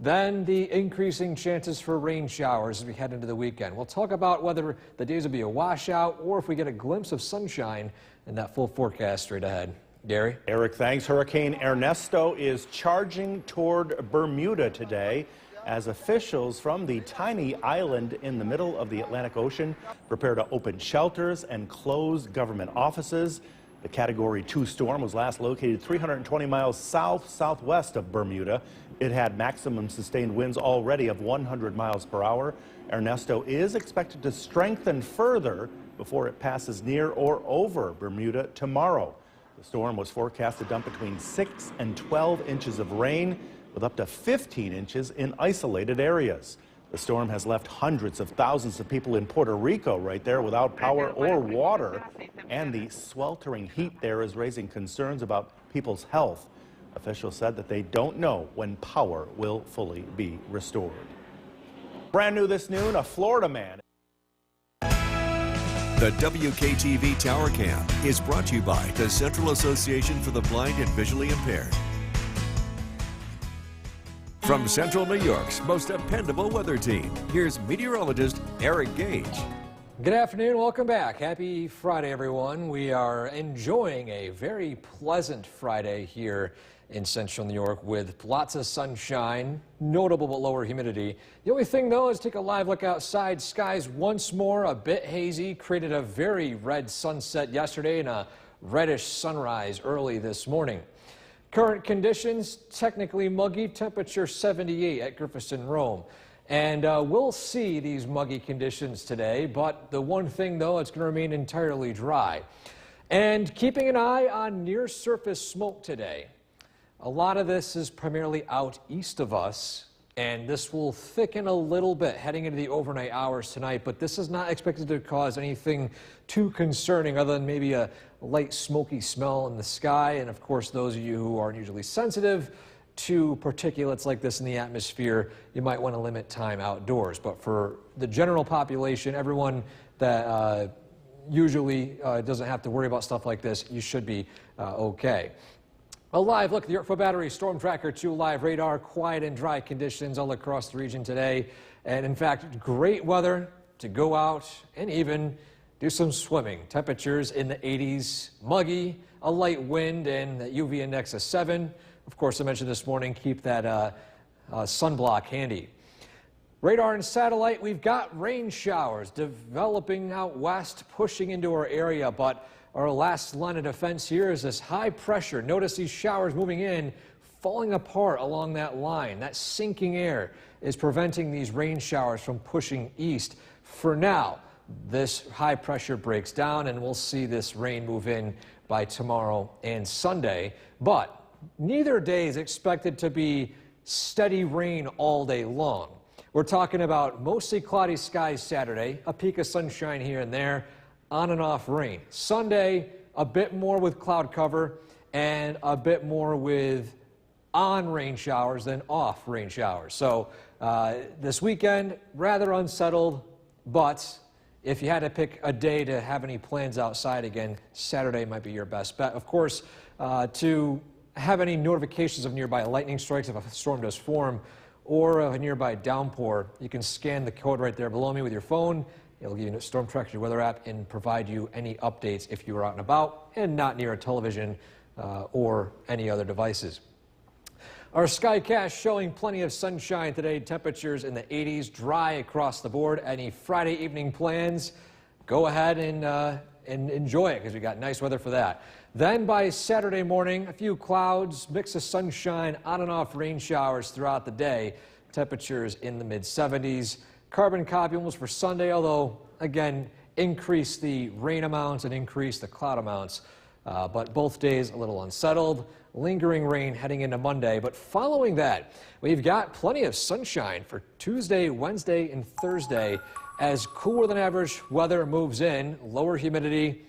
Then the increasing chances for rain showers as we head into the weekend. We'll talk about whether the days will be a washout or if we get a glimpse of sunshine in that full forecast straight ahead. Gary? Eric, thanks. Hurricane Ernesto is charging toward Bermuda today as officials from the tiny island in the middle of the Atlantic Ocean prepare to open shelters and close government offices. The Category 2 storm was last located 320 miles south-southwest of Bermuda. It had maximum sustained winds already of 100 miles per hour. Ernesto is expected to strengthen further before it passes near or over Bermuda tomorrow. The storm was forecast to dump between 6 and 12 inches of rain, with up to 15 inches in isolated areas. The storm has left hundreds of thousands of people in Puerto Rico right there without power or water, and the sweltering heat there is raising concerns about people's health. Officials said that they don't know when power will fully be restored. Brand new this noon, a Florida man. The WKTV Tower Cam is brought to you by the Central Association for the Blind and Visually Impaired. From Central New York's most dependable weather team, here's meteorologist Eric Gage. Good afternoon, welcome back. Happy Friday, everyone. We are enjoying a very pleasant Friday here in central New York with lots of sunshine, notable but lower humidity. The only thing, though, is take a live look outside. Skies once more a bit hazy, created a very red sunset yesterday and a reddish sunrise early this morning. Current conditions, technically muggy, temperature 78 at Griffiths Rome. And we'll see these muggy conditions today, but the one thing, though, it's going to remain entirely dry. And keeping an eye on near-surface smoke today. A lot of this is primarily out east of us, and this will thicken a little bit heading into the overnight hours tonight, but this is not expected to cause anything too concerning other than maybe a light smoky smell in the sky. And of course, those of you who aren't usually sensitive to particulates like this in the atmosphere, you might want to limit time outdoors. But for the general population, everyone that usually doesn't have to worry about stuff like this, you should be okay. A live look at the Yorkville Battery Storm Tracker 2 live radar. Quiet and dry conditions all across the region today. And in fact, great weather to go out and even do some swimming. Temperatures in the 80s, muggy, a light wind, and the UV index of 7. Of course, I mentioned this morning, keep that sunblock handy. Radar and satellite, we've got rain showers developing out west, pushing into our area, but our last line of defense here is this high pressure. Notice these showers moving in, falling apart along that line. That sinking air is preventing these rain showers from pushing east. For now, this high pressure breaks down and we'll see this rain move in by tomorrow and Sunday. But neither day is expected to be steady rain all day long. We're talking about mostly cloudy skies Saturday, a peak of sunshine here and there, on and off rain. Sunday, a bit more with cloud cover and a bit more with on rain showers than off rain showers. So this weekend, rather unsettled, but if you had to pick a day to have any plans outside again, Saturday might be your best bet. Of course, to have any notifications of nearby lightning strikes if a storm does form or a nearby downpour, you can scan the code right there below me with your phone It'll give you a Storm Tracker weather app and provide you any updates if you are out and about and not near a television or any other devices. Our Skycast showing plenty of sunshine today. Temperatures in the 80s, dry across the board. Any Friday evening plans, go ahead and enjoy it because we got nice weather for that. Then by Saturday morning, a few clouds, mix of sunshine, on and off rain showers throughout the day. Temperatures in the mid-70s. Carbon copy almost for Sunday, although, again, increase the rain amounts and increase the cloud amounts. But both days a little unsettled. Lingering rain heading into Monday. But following that, we've got plenty of sunshine for Tuesday, Wednesday, and Thursday as cooler than average weather moves in, lower humidity.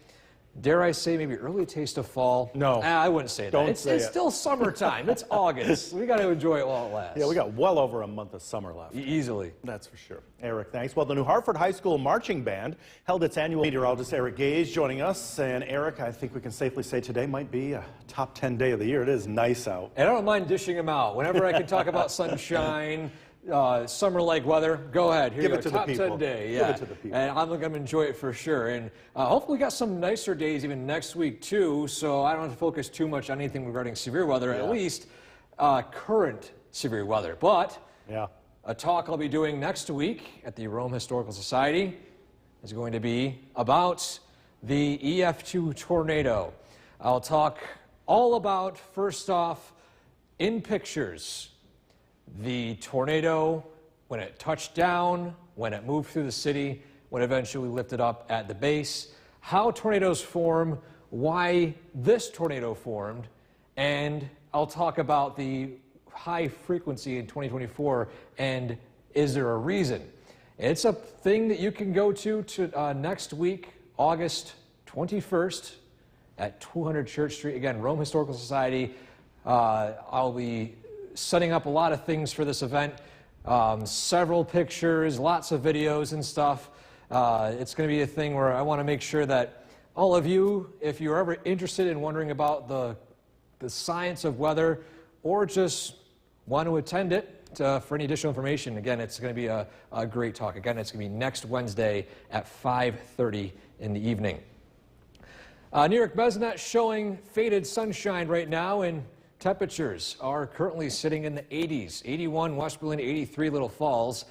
Dare I say maybe early taste of fall? No. I wouldn't say that. Don't It's say it. still summertime. It's August. We got to enjoy it while it lasts. Yeah, we got well over a month of summer left. Easily. That's for sure. Eric, thanks. Well, the New Hartford High School Marching Band held its annual meteorologist Eric Gage joining us. And Eric, I think we can safely say today might be a top 10 day of the year. It is nice out. And I don't mind dishing them out. Whenever I can talk about sunshine, summer-like weather, go ahead. Here Give you it go. to the Top people. 10 day. Give Yeah. it to the people. And I'm going to enjoy it for sure. And hopefully we got some nicer days even next week too, so I don't have to focus too much on anything regarding severe weather, at least current severe weather. But Yeah. a talk I'll be doing next week at the Rome Historical Society is going to be about the EF2 tornado. I'll talk all about, first off, in pictures, the tornado, when it touched down, when it moved through the city, when it eventually lifted up at the base, how tornadoes form, why this tornado formed, and I'll talk about the high frequency in 2024 and is there a reason? It's a thing that you can go to next week, August 21st at 200 Church Street. Again, Rome Historical Society. I'll be setting up a lot of things for this event, several pictures, lots of videos and stuff. It's going to be a thing where I want to make sure that all of you, if you're ever interested in wondering about the science of weather or just want to attend it for any additional information, again, it's going to be a great talk. Again, it's going to be next Wednesday at 5:30 in the evening. New York Mesnet showing faded sunshine right now, and temperatures are currently sitting in the 80s. 81 West Berlin, 83 Little Falls.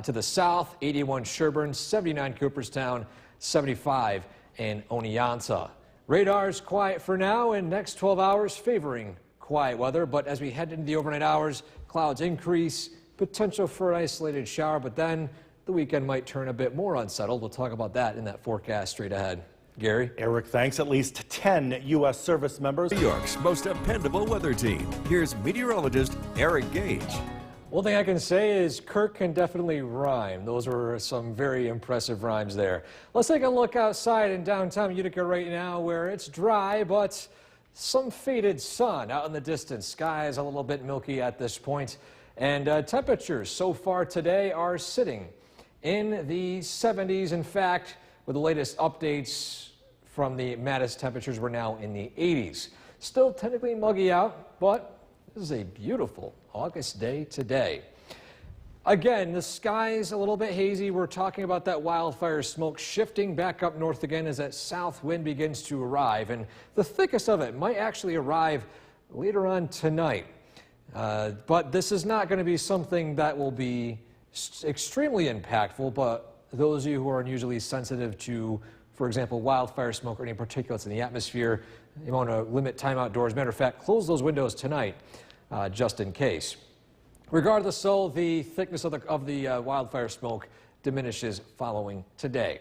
To the south, 81 Sherburne, 79 Cooperstown, 75 in Oneonta. Radar's quiet for now, and next 12 hours favoring quiet weather. But as we head into the overnight hours, clouds increase, potential for an isolated shower, but then the weekend might turn a bit more unsettled. We'll talk about that in that forecast straight ahead. Gary? Eric, thanks. At least 10 U.S. service members. New York's most dependable weather team. Here's meteorologist Eric Gage. One thing I can say is Kirk can definitely rhyme. Those were some very impressive rhymes there. Let's take a look outside in downtown Utica right now where it's dry, but some faded sun out in the distance. Sky is a little bit milky at this point. And temperatures so far today are sitting in the 70s. In fact, with the latest updates from the Mattis, temperatures were now in the 80s. Still technically muggy out, but this is a beautiful August day today. Again, the sky's a little bit hazy. We're talking about that wildfire smoke shifting back up north again as that south wind begins to arrive. And the thickest of it might actually arrive later on tonight. But this is not going to be something that will be extremely impactful, but those of you who are unusually sensitive to, for example, wildfire smoke or any particulates in the atmosphere, you want to limit time outdoors. Matter of fact, close those windows tonight just in case. Regardless, though, the thickness of the wildfire smoke diminishes following today.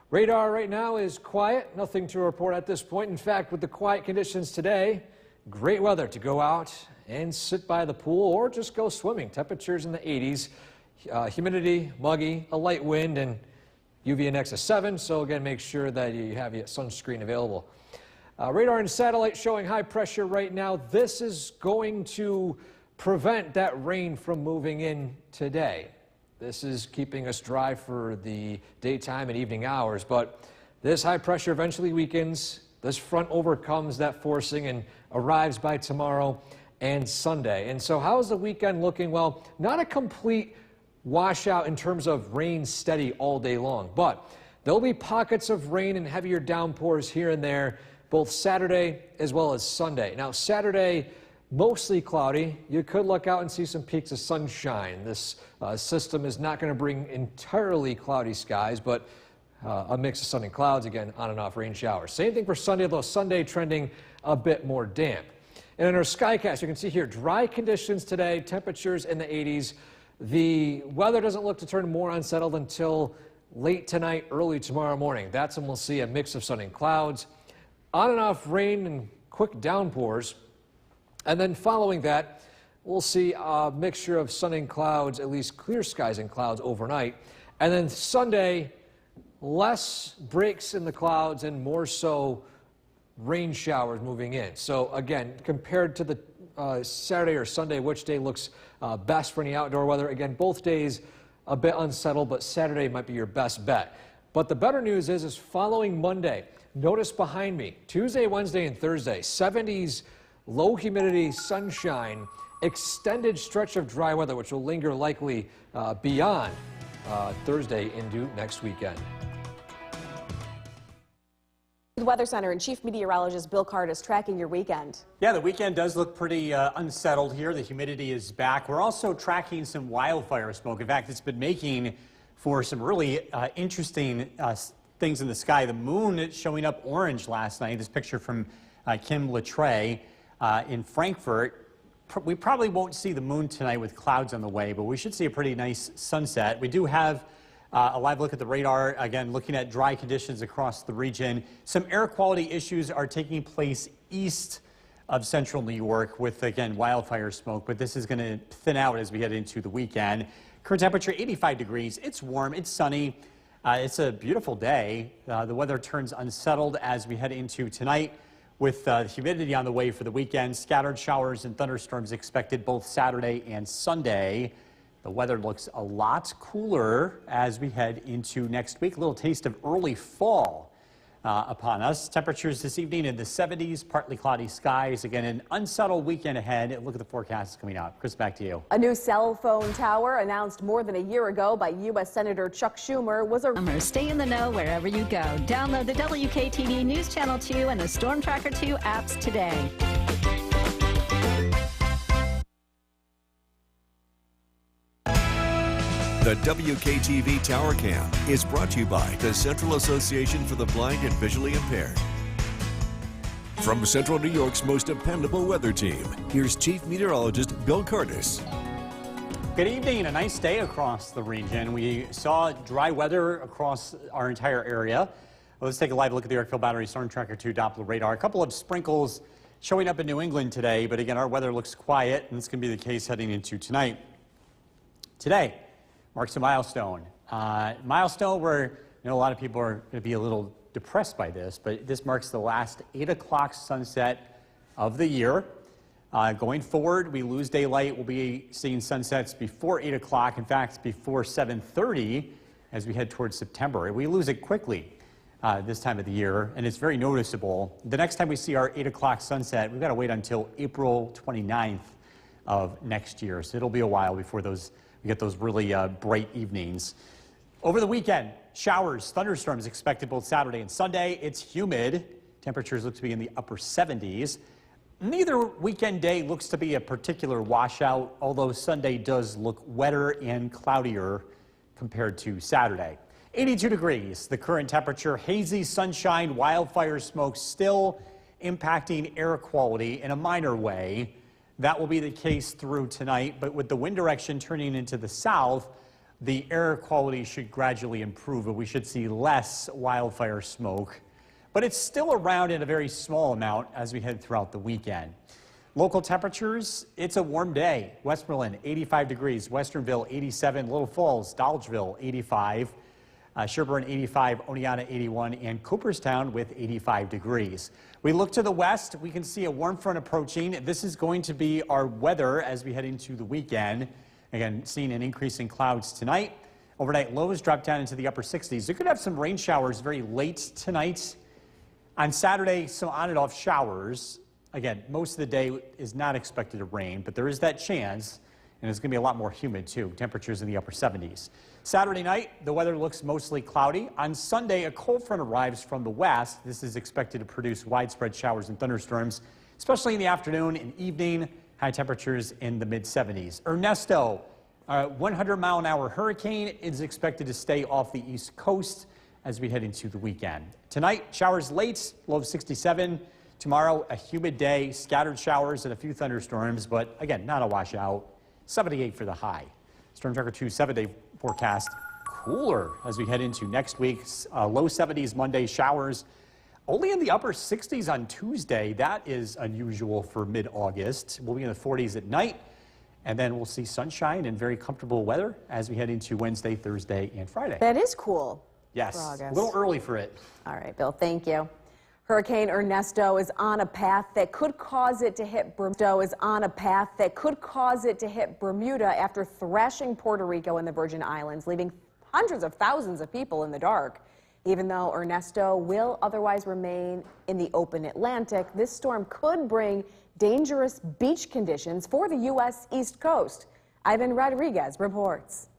Radar right now is quiet, nothing to report at this point. In fact, with the quiet conditions today, great weather to go out and sit by the pool or just go swimming. Temperatures in the 80s, humidity, muggy, a light wind, and UV index of 7. So again, make sure that you have your sunscreen available. Radar and satellite showing high pressure right now. This is going to prevent that rain from moving in today. This is keeping us dry for the daytime and evening hours, but this high pressure eventually weakens. This front overcomes that forcing and arrives by tomorrow and Sunday. And so how's the weekend looking? Well, not a complete washout in terms of rain steady all day long. But there'll be pockets of rain and heavier downpours here and there, both Saturday as well as Sunday. Now, Saturday, mostly cloudy. You could look out and see some peaks of sunshine. This system is not going to bring entirely cloudy skies, but a mix of sun and clouds, again, on and off rain showers. Same thing for Sunday, though Sunday trending a bit more damp. And in our Skycast, you can see here dry conditions today, temperatures in the 80s. The weather doesn't look to turn more unsettled until late tonight, early tomorrow morning. That's when we'll see a mix of sun and clouds, on and off rain and quick downpours. And then following that, we'll see a mixture of sun and clouds, at least clear skies and clouds overnight. And then Sunday, less breaks in the clouds and more so rain showers moving in. So again, compared to the Saturday or Sunday, which day looks best for any outdoor weather? Again, both days a bit unsettled, but Saturday might be your best bet. But the better news is following Monday, notice behind me, Tuesday, Wednesday, and Thursday, 70s, low humidity, sunshine, extended stretch of dry weather, which will linger likely beyond Thursday into next weekend. The Weather Center and Chief Meteorologist Bill Card is tracking your weekend. Yeah, the weekend does look pretty unsettled here. The humidity is back. We're also tracking some wildfire smoke. In fact, it's been making for some really interesting things in the sky. The moon showing up orange last night. This picture from Kim Latre in Frankfurt. We probably won't see the moon tonight with clouds on the way, but we should see a pretty nice sunset. We do have a live look at the radar, again, looking at dry conditions across the region. Some air quality issues are taking place east of central New York with, again, wildfire smoke, but this is going to thin out as we head into the weekend. Current temperature 85 degrees. It's warm. It's sunny. It's a beautiful day. The weather turns unsettled as we head into tonight with humidity on the way for the weekend. Scattered showers and thunderstorms expected both Saturday and Sunday. The weather looks a lot cooler as we head into next week. A little taste of early fall upon us. Temperatures this evening in the 70s, partly cloudy skies. Again, an unsettled weekend ahead. Look at the forecast coming out. Chris, back to you. A new cell phone tower announced more than a year ago by U.S. Senator Chuck Schumer was a... Stay in the know wherever you go. Download the WKTV News Channel 2 and the Storm Tracker 2 apps today. The WKTV Tower Cam is brought to you by the Central Association for the Blind and Visually Impaired. From Central New York's most dependable weather team, here's Chief Meteorologist Bill Curtis. Good evening. A nice day across the region. We saw dry weather across our entire area. Well, let's take a live look at the Airfield Battery Storm Tracker 2 Doppler radar. A couple of sprinkles showing up in New England today, but again, our weather looks quiet, and it's going to be the case heading into tonight. Today marks a milestone. Milestone where a lot of people are going to be a little depressed by this, but this marks the last 8 o'clock sunset of the year. Going forward, we lose daylight. We'll be seeing sunsets before 8 o'clock, in fact, before 7:30 as we head towards September. We lose it quickly this time of the year, and it's very noticeable. The next time we see our 8 o'clock sunset, we've got to wait until April 29th of next year, so it'll be a while before we get those really bright evenings. Over the weekend, showers, thunderstorms expected both Saturday and Sunday. It's humid. Temperatures look to be in the upper 70s. Neither weekend day looks to be a particular washout, although Sunday does look wetter and cloudier compared to Saturday. 82 degrees, the current temperature. Hazy sunshine, wildfire smoke still impacting air quality in a minor way. That will be the case through tonight, but with the wind direction turning into the south, the air quality should gradually improve, but we should see less wildfire smoke. But it's still around in a very small amount as we head throughout the weekend. Local temperatures, it's a warm day. Westmoreland, 85 degrees. Westernville, 87. Little Falls, Dolgeville, 85. Sherburne, 85. Oneonta, 81. And Cooperstown with 85 degrees. We look to the west, we can see a warm front approaching. This is going to be our weather as we head into the weekend. Again, seeing an increase in clouds tonight. Overnight lows drop down into the upper 60s. You could have some rain showers very late tonight. On Saturday, some on and off showers. Again, most of the day is not expected to rain, but there is that chance. and it's going to be a lot more humid, too. Temperatures in the upper 70s. Saturday night, the weather looks mostly cloudy. On Sunday, a cold front arrives from the west. This is expected to produce widespread showers and thunderstorms, especially in the afternoon and evening. High temperatures in the mid-70s. Ernesto, a 100-mile-an-hour hurricane, is expected to stay off the east coast as we head into the weekend. Tonight, showers late, low of 67. Tomorrow, a humid day, scattered showers and a few thunderstorms, but again, not a washout. 78 for the high. Storm Tracker 2 7-day forecast, cooler as we head into next week. Low 70s Monday, showers. Only in the upper 60s on Tuesday. That is unusual for mid-August. We'll be in the 40s at night, and then we'll see sunshine and very comfortable weather as we head into Wednesday, Thursday, and Friday. That is cool. Yes, for a August. little early for it. All right, Bill, thank you. Hurricane Ernesto is on a path that could cause it to hit Bermuda after thrashing Puerto Rico and the Virgin Islands, leaving hundreds of thousands of people in the dark. Even though Ernesto will otherwise remain in the open Atlantic, this storm could bring dangerous beach conditions for the U.S. East Coast. Ivan Rodriguez reports.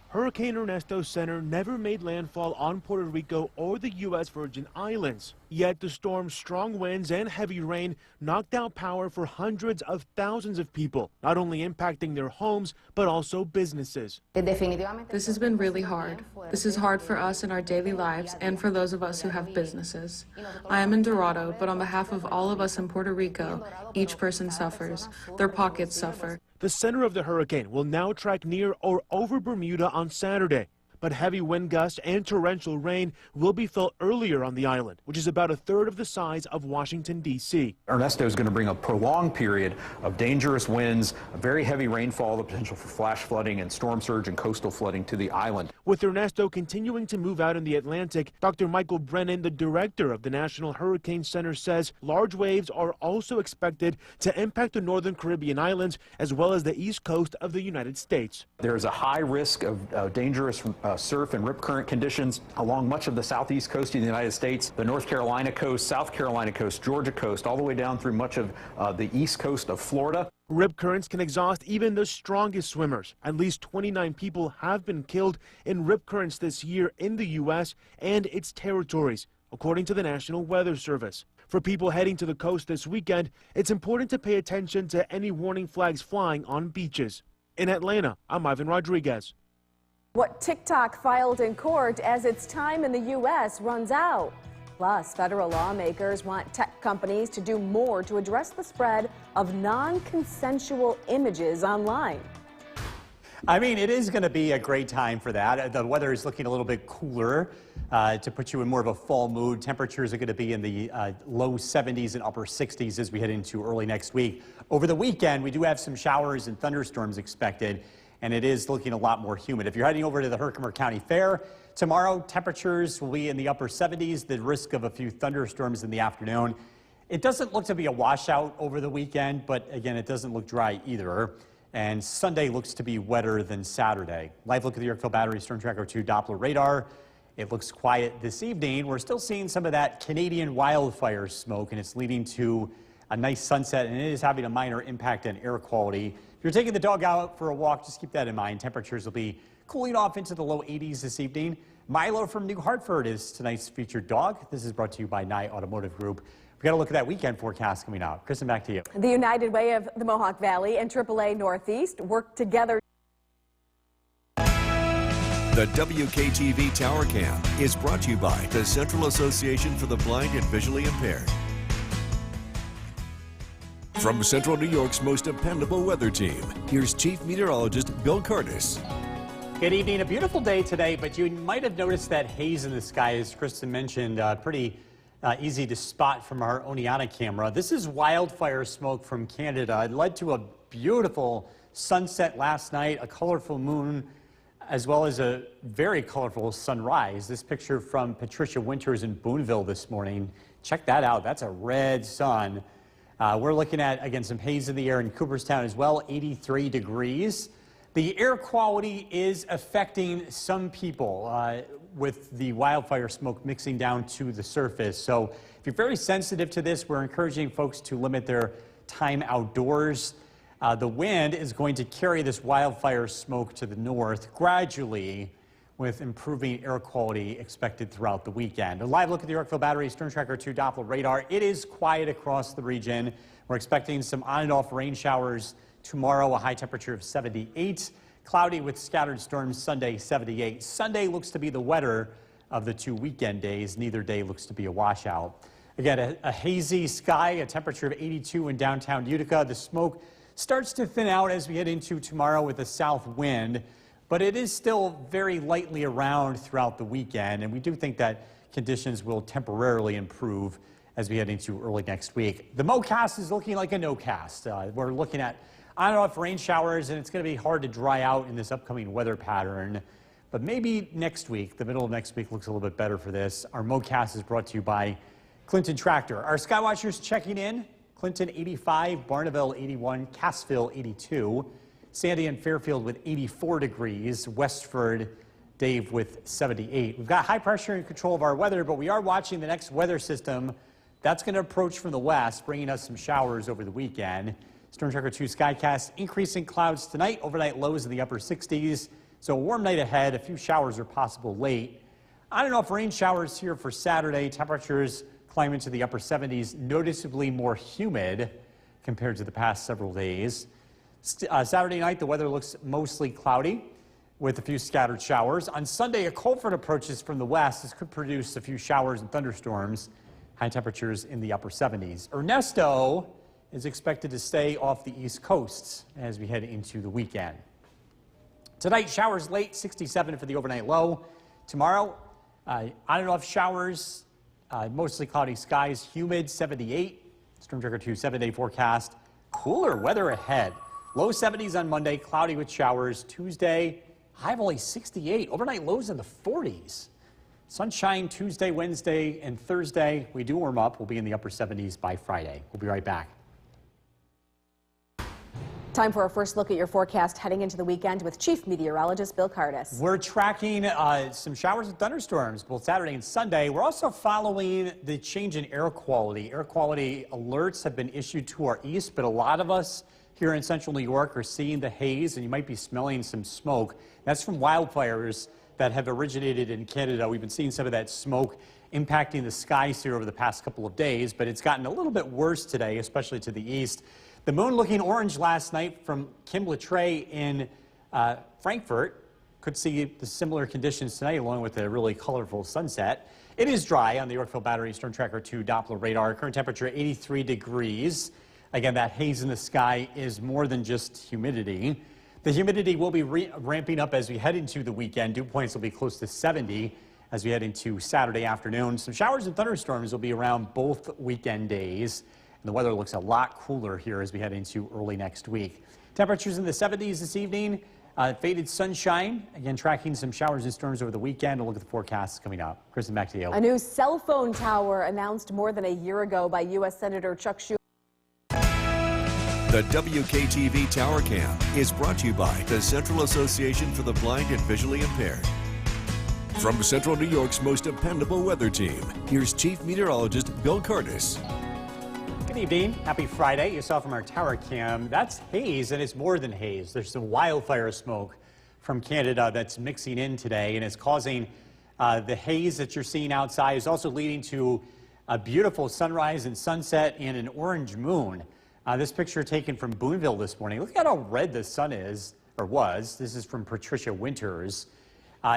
Hurricane Ernesto's center never made landfall on Puerto Rico or the U.S. Virgin Islands. Yet the storm's strong winds and heavy rain knocked out power for hundreds of thousands of people, not only impacting their homes, but also businesses. This has been really hard. This is hard for us in our daily lives and for those of us who have businesses. I am in Dorado, but on behalf of all of us in Puerto Rico, each person suffers. Their pockets suffer. The center of the hurricane will now track near or over Bermuda on Saturday, but heavy wind gusts and torrential rain will be felt earlier on the island, which is about a third of the size of Washington, D.C. Ernesto is going to bring a prolonged period of dangerous winds, a very heavy rainfall, the potential for flash flooding and storm surge and coastal flooding to the island. With Ernesto continuing to move out in the Atlantic, Dr. Michael Brennan, the director of the National Hurricane Center, says large waves are also expected to impact the northern Caribbean islands as well as the east coast of the United States. There's a high risk of dangerous surf and rip current conditions along much of the southeast coast of the United States, the North Carolina coast, South Carolina coast, Georgia coast, all the way down through much of the east coast of Florida. Rip currents can exhaust even the strongest swimmers. At least 29 people have been killed in rip currents this year in the U.S. and its territories, according to the National Weather Service. For people heading to the coast this weekend, it's important to pay attention to any warning flags flying on beaches. In Atlanta, I'm Ivan Rodriguez. What TikTok filed in court as its time in the U.S. runs out. Plus, federal lawmakers want tech companies to do more to address the spread of non-consensual images online. I mean, it is going to be a great time for that. The weather is looking a little bit cooler to put you in more of a fall mood. Temperatures are going to be in the low 70s and upper 60s as we head into early next week. Over the weekend, we do have some showers and thunderstorms expected, and it is looking a lot more humid. If you're heading over to the Herkimer County Fair, tomorrow temperatures will be in the upper 70s, the risk of a few thunderstorms in the afternoon. It doesn't look to be a washout over the weekend, but again, it doesn't look dry either. And Sunday looks to be wetter than Saturday. Live look at the Yorkville Battery Storm Tracker 2 Doppler radar. It looks quiet this evening. We're still seeing some of that Canadian wildfire smoke, and it's leading to a nice sunset, and it is having a minor impact on air quality. If you're taking the dog out for a walk, just keep that in mind. Temperatures will be cooling off into the low 80s this evening. Milo from New Hartford is tonight's featured dog. This is brought to you by Nye Automotive Group. We've got to look at that weekend forecast coming out. Kristen, back to you. The United Way of the Mohawk Valley and AAA Northeast work together. The WKTV Tower Cam is brought to you by the Central Association for the Blind and Visually Impaired. From Central New York's most dependable weather team, here's Chief Meteorologist Bill Curtis. Good evening. A beautiful day today, but you might have noticed that haze in the sky, as Kristen mentioned, pretty easy to spot from our Oneonta camera. This is wildfire smoke from Canada. It led to a beautiful sunset last night, a colorful moon, as well as a very colorful sunrise. This picture from Patricia Winters in Boonville this morning. Check that out. That's a red sun. We're looking at, again, some haze in the air in Cooperstown as well, 83 degrees. The air quality is affecting some people with the wildfire smoke mixing down to the surface. So if you're very sensitive to this, we're encouraging folks to limit their time outdoors. The wind is going to carry this wildfire smoke to the north gradually, with improving air quality expected throughout the weekend. A live look at the Yorkville Battery Storm Tracker 2 Doppler radar. It is quiet across the region. We're expecting some on and off rain showers tomorrow, a high temperature of 78. Cloudy with scattered storms Sunday, 78. Sunday looks to be the wetter of the 2 weekend days. Neither day looks to be a washout. Again, a hazy sky, a temperature of 82 in downtown Utica. The smoke starts to thin out as we head into tomorrow with a south wind, but it is still very lightly around throughout the weekend, and we do think that conditions will temporarily improve as we head into early next week. The MoCast is looking like a no-cast. We're looking at on and off rain showers, and it's going to be hard to dry out in this upcoming weather pattern. But maybe next week, the middle of next week, looks a little bit better for this. Our MoCast is brought to you by Clinton Tractor. Our Skywatchers checking in. Clinton 85, Barneville 81, Cassville 82, Sandy and Fairfield with 84 degrees, Westford, Dave with 78. We've got high pressure in control of our weather, but we are watching the next weather system. That's going to approach from the west, bringing us some showers over the weekend. Storm Tracker 2 Skycast, increasing clouds tonight, overnight lows in the upper 60s. So a warm night ahead, a few showers are possible late. On and off rain showers here for Saturday. Temperatures climb into the upper 70s, noticeably more humid compared to the past several days. Saturday night, the weather looks mostly cloudy with a few scattered showers. On Sunday, a cold front approaches from the west. This could produce a few showers and thunderstorms. High temperatures in the upper 70s. Ernesto is expected to stay off the east coast as we head into the weekend. Tonight, showers late, 67 for the overnight low. Tomorrow, on and off showers, mostly cloudy skies, humid, 78. Storm Tracker 2 7-day forecast. Cooler weather ahead. Low 70s on Monday, cloudy with showers. Tuesday, high of only 68. Overnight lows in the 40s. Sunshine Tuesday, Wednesday, and Thursday. We do warm up. We'll be in the upper 70s by Friday. We'll be right back. Time for our first look at your forecast heading into the weekend with Chief Meteorologist Bill Cardis. We're tracking some showers and thunderstorms both Saturday and Sunday. We're also following the change in air quality. Air quality alerts have been issued to our east, but a lot of us here in central New York are seeing the haze, and you might be smelling some smoke. That's from wildfires that have originated in Canada. We've been seeing some of that smoke impacting the skies here over the past couple of days, but it's gotten a little bit worse today, especially to the east. The moon looking orange last night from Kim Latre in Frankfurt. Could see the similar conditions tonight along with a really colorful sunset. It is dry on the Yorkville Battery Storm Tracker 2 Doppler radar. Current temperature 83 degrees. Again, that haze in the sky is more than just humidity. The humidity will be ramping up as we head into the weekend. Dew points will be close to 70 as we head into Saturday afternoon. Some showers and thunderstorms will be around both weekend days. And the weather looks a lot cooler here as we head into early next week. Temperatures in the 70s this evening. Faded sunshine. Again, tracking some showers and storms over the weekend. We'll look at the forecasts coming up. Kristen, back to you. A new cell phone tower announced more than a year ago by U.S. Senator Chuck Schumer. The WKTV Tower Cam is brought to you by the Central Association for the Blind and Visually Impaired. From Central New York's most dependable weather team, here's Chief Meteorologist Bill Cardis. Good evening. Happy Friday. You saw from our tower cam, that's haze, and it's more than haze. There's some wildfire smoke from Canada that's mixing in today, and it's causing the haze that you're seeing outside is also leading to a beautiful sunrise and sunset and an orange moon. This picture taken from Boonville this morning. Look at how red the sun is, or was. This is from Patricia Winters.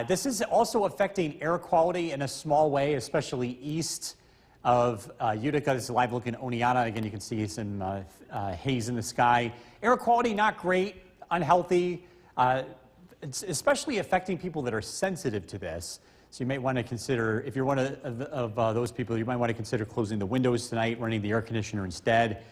This is also affecting air quality in a small way, especially east of Utica. This is a live look in Oneonta. Again, you can see some haze in the sky. Air quality not great, unhealthy. It's especially affecting people that are sensitive to this. So you might want to consider, if you're one of those people, you might want to consider closing the windows tonight, running the air conditioner instead.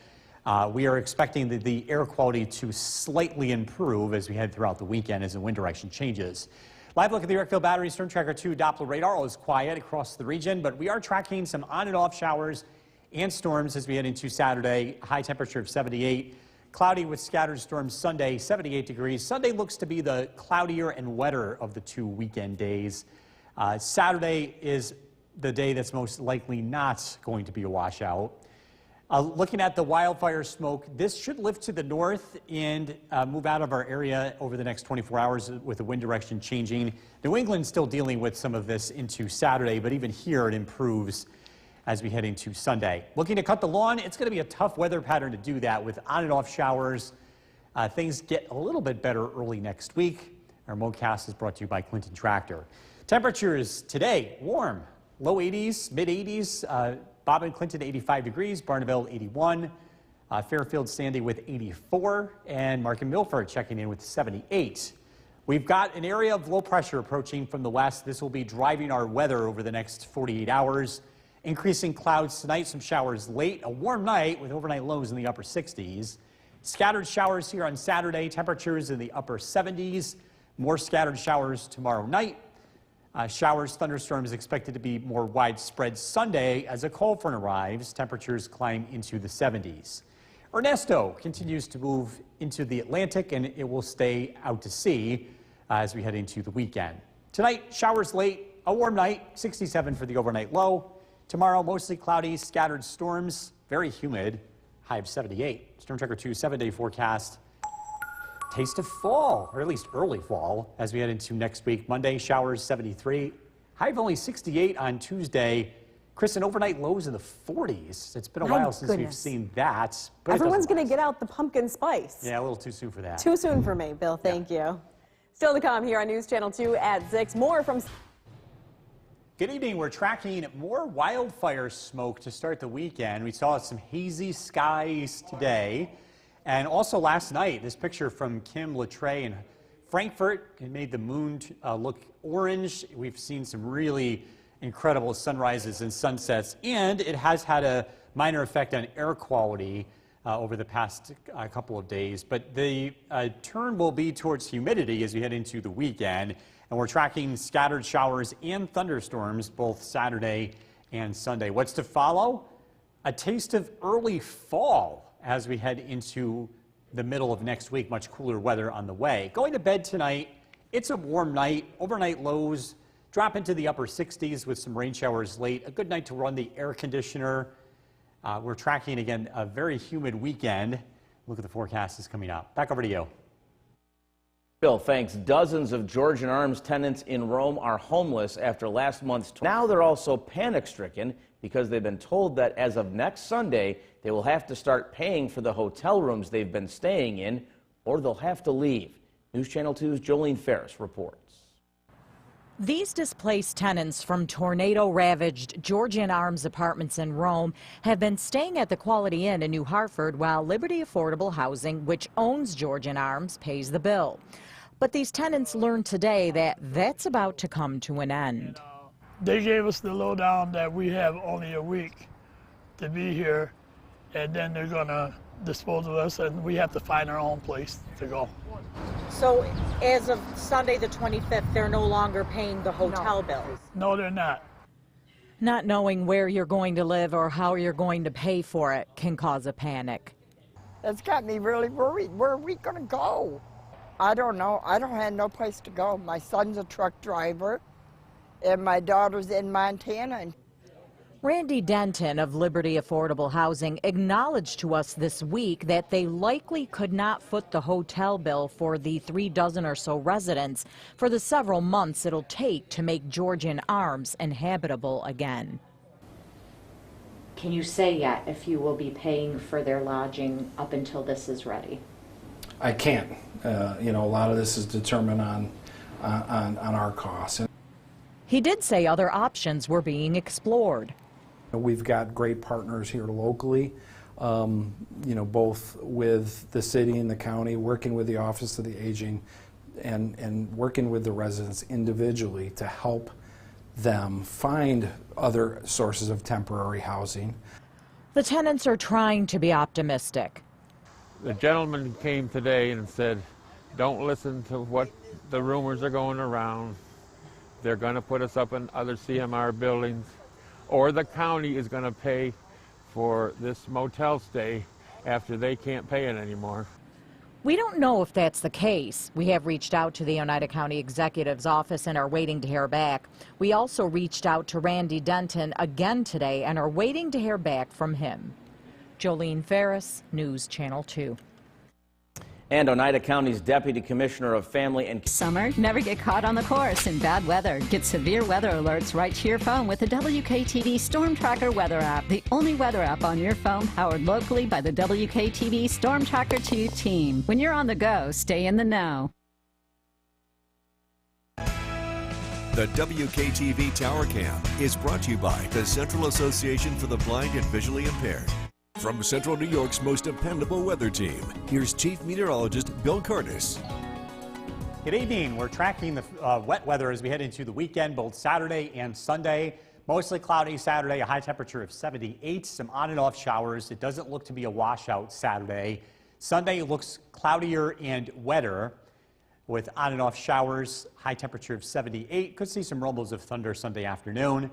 We are expecting the air quality to slightly improve as we head throughout the weekend as the wind direction changes. Live look at the Yorkville Battery Storm Tracker 2 Doppler radar. All is quiet across the region, but we are tracking some on and off showers and storms as we head into Saturday. High temperature of 78. Cloudy with scattered storms Sunday, 78 degrees. Sunday looks to be the cloudier and wetter of the 2 weekend days. Saturday is the day that's most likely not going to be a washout. Looking at the wildfire smoke, this should lift to the north and move out of our area over the next 24 hours with the wind direction changing. New England's still dealing with some of this into Saturday, but even here it improves as we head into Sunday. Looking to cut the lawn, it's going to be a tough weather pattern to do that with on and off showers. Things get a little bit better early next week. Our MoCast is brought to you by Clinton Tractor. Temperatures today, warm, low 80s, mid 80s. Bob and Clinton 85 degrees, Barneville 81, Fairfield Sandy with 84, and Markham Milford checking in with 78. We've got an area of low pressure approaching from the west. This will be driving our weather over the next 48 hours. Increasing clouds tonight, some showers late, a warm night with overnight lows in the upper 60s. Scattered showers here on Saturday, temperatures in the upper 70s. More scattered showers tomorrow night. Showers, thunderstorms expected to be more widespread Sunday as a cold front arrives. Temperatures climb into the 70s. Ernesto continues to move into the Atlantic and it will stay out to sea as we head into the weekend. Tonight, showers late, a warm night, 67 for the overnight low. Tomorrow, mostly cloudy, scattered storms, very humid, high of 78. Storm Tracker 2 7-day forecast. Taste of fall, or at least early fall, as we head into next week. Monday, showers 73, high of only 68 on Tuesday. Chris, and overnight lows in the 40s. It's been a while since we've seen that. But everyone's going to get out the pumpkin spice. Yeah, a little too soon for that. Too soon for me, Bill. Thank you. Still to come here on News Channel 2 at 6. More from... Good evening. We're tracking more wildfire smoke to start the weekend. We saw some hazy skies today. And also last night, this picture from Kim Latre in Frankfurt, it made the moon look orange. We've seen some really incredible sunrises and sunsets, and it has had a minor effect on air quality over the past couple of days. But the turn will be towards humidity as we head into the weekend, and we're tracking scattered showers and thunderstorms both Saturday and Sunday. What's to follow? A taste of early fall as we head into the middle of next week. Much cooler weather on the way. Going to bed tonight, it's a warm night. Overnight lows drop into the upper 60s with some rain showers late. A good night to run the air conditioner. We're tracking, again, a very humid weekend. Look at the forecast is coming up. Back over to you. Bill, thanks. Dozens of Georgian Arms tenants in Rome are homeless after last month's... Now they're also panic-stricken because they've been told that as of next Sunday, they will have to start paying for the hotel rooms they've been staying in, or they'll have to leave. News Channel 2's Jolene Ferris reports. These displaced tenants from tornado-ravaged Georgian Arms apartments in Rome have been staying at the Quality Inn in New Hartford while Liberty Affordable Housing, which owns Georgian Arms, pays the bill. But these tenants learned today that that's about to come to an end. They gave us the lowdown that we have only a week to be here, and then they're going to dispose of us, and we have to find our own place to go. So as of Sunday the 25th, they're no longer paying the hotel bills? No, they're not. Not knowing where you're going to live or how you're going to pay for it can cause a panic. It's got me really worried. Where are we going to go? I don't know. I don't have no place to go. My son's a truck driver, and my daughter's in Montana. Randy Denton of Liberty Affordable Housing acknowledged to us this week that they likely could not foot the hotel bill for the 36 or so residents for the several months it'll take to make Georgian Arms inhabitable again. Can you say yet if you will be paying for their lodging up until this is ready? I can't. You know, a lot of this is determined on our costs. He did say other options were being explored. We've got great partners here locally, you know, both with the city and the county, working with the Office of the Aging and working with the residents individually to help them find other sources of temporary housing. The tenants are trying to be optimistic. The gentleman came today and said, don't listen to what the rumors are going around. They're going to put us up in other CMR buildings, or the county is going to pay for this motel stay after they can't pay it anymore. We don't know if that's the case. We have reached out to the Oneida County Executive's office and are waiting to hear back. We also reached out to Randy Denton again today and are waiting to hear back from him. Jolene Ferris, News Channel 2. And Oneida County's Deputy Commissioner of Family and Summer, never get caught on the course in bad weather. Get severe weather alerts right to your phone with the WKTV Storm Tracker weather app, the only weather app on your phone powered locally by the WKTV Storm Tracker 2 team. When you're on the go, stay in the know. The WKTV Tower Cam is brought to you by the Central Association for the Blind and Visually Impaired. From Central New York's most dependable weather team, here's Chief Meteorologist Bill Curtis. Good evening. We're tracking the wet weather as we head into the weekend, both Saturday and Sunday. Mostly cloudy Saturday, a high temperature of 78, some on and off showers. It doesn't look to be a washout Saturday. Sunday looks cloudier and wetter with on and off showers, high temperature of 78. Could see some rumbles of thunder Sunday afternoon.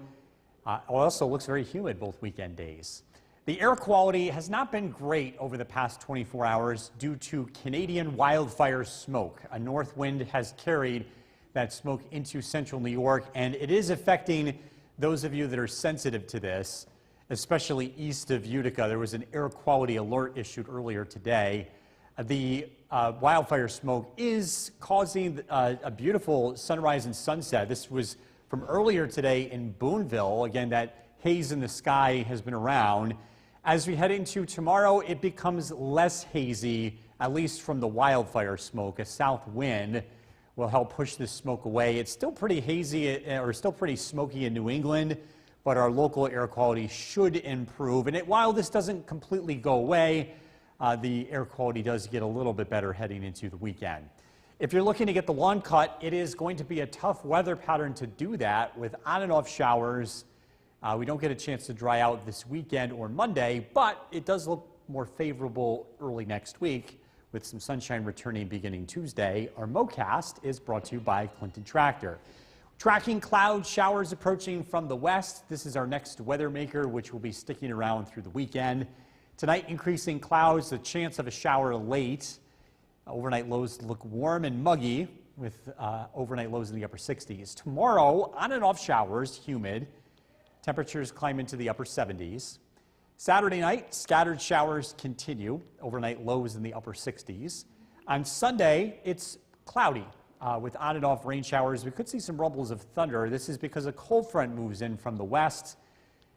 Also looks very humid both weekend days. The air quality has not been great over the past 24 hours due to Canadian wildfire smoke. A north wind has carried that smoke into central New York, and it is affecting those of you that are sensitive to this, especially east of Utica. There was an air quality alert issued earlier today. The wildfire smoke is causing a beautiful sunrise and sunset. This was from earlier today in Boonville. Again, that haze in the sky has been around. As we head into tomorrow, it becomes less hazy, at least from the wildfire smoke. A south wind will help push this smoke away. It's still pretty hazy, or still pretty smoky in New England, but our local air quality should improve. And while this doesn't completely go away, the air quality does get a little bit better heading into the weekend. If you're looking to get the lawn cut, it is going to be a tough weather pattern to do that with on and off showers. We don't get a chance to dry out this weekend or Monday, but it does look more favorable early next week with some sunshine returning beginning Tuesday. Our MoCast is brought to you by Clinton Tractor. Tracking cloud showers approaching from the west. This is our next weather maker, which will be sticking around through the weekend. Tonight, increasing clouds, the chance of a shower late. Overnight lows look warm and muggy with overnight lows in the upper 60s. Tomorrow, on and off showers, humid. Temperatures climb into the upper 70s. Saturday night, scattered showers continue. Overnight lows in the upper 60s. On Sunday, it's cloudy with on and off rain showers. We could see some rumbles of thunder. This is because a cold front moves in from the west.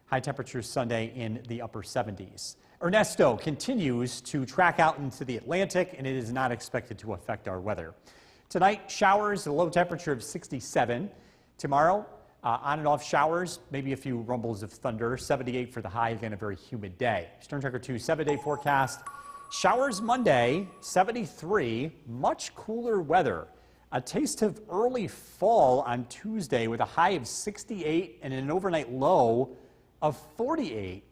High temperatures Sunday in the upper 70s. Ernesto continues to track out into the Atlantic, and it is not expected to affect our weather. Tonight, showers, a low temperature of 67. Tomorrow, on and off showers, maybe a few rumbles of thunder. 78 for the high, again, a very humid day. Storm Tracker 2 7-day forecast. Showers Monday, 73, much cooler weather. A taste of early fall on Tuesday with a high of 68 and an overnight low of 48.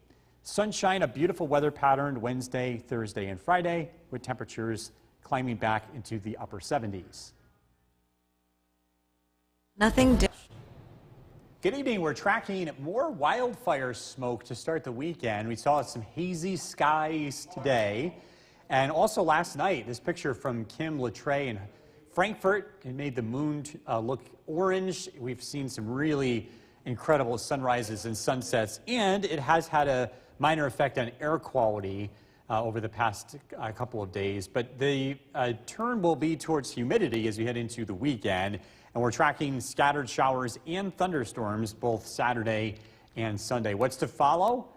Sunshine, a beautiful weather pattern Wednesday, Thursday, and Friday with temperatures climbing back into the upper 70s. Nothing different. Good evening. We're tracking more wildfire smoke to start the weekend. We saw some hazy skies today. And also last night, this picture from Kim Latre in Frankfurt. It made the moon look orange. We've seen some really incredible sunrises and sunsets. And it has had a minor effect on air quality over the past couple of days. But the turn will be towards humidity as we head into the weekend. And we're tracking scattered showers and thunderstorms both Saturday and Sunday. What's to follow?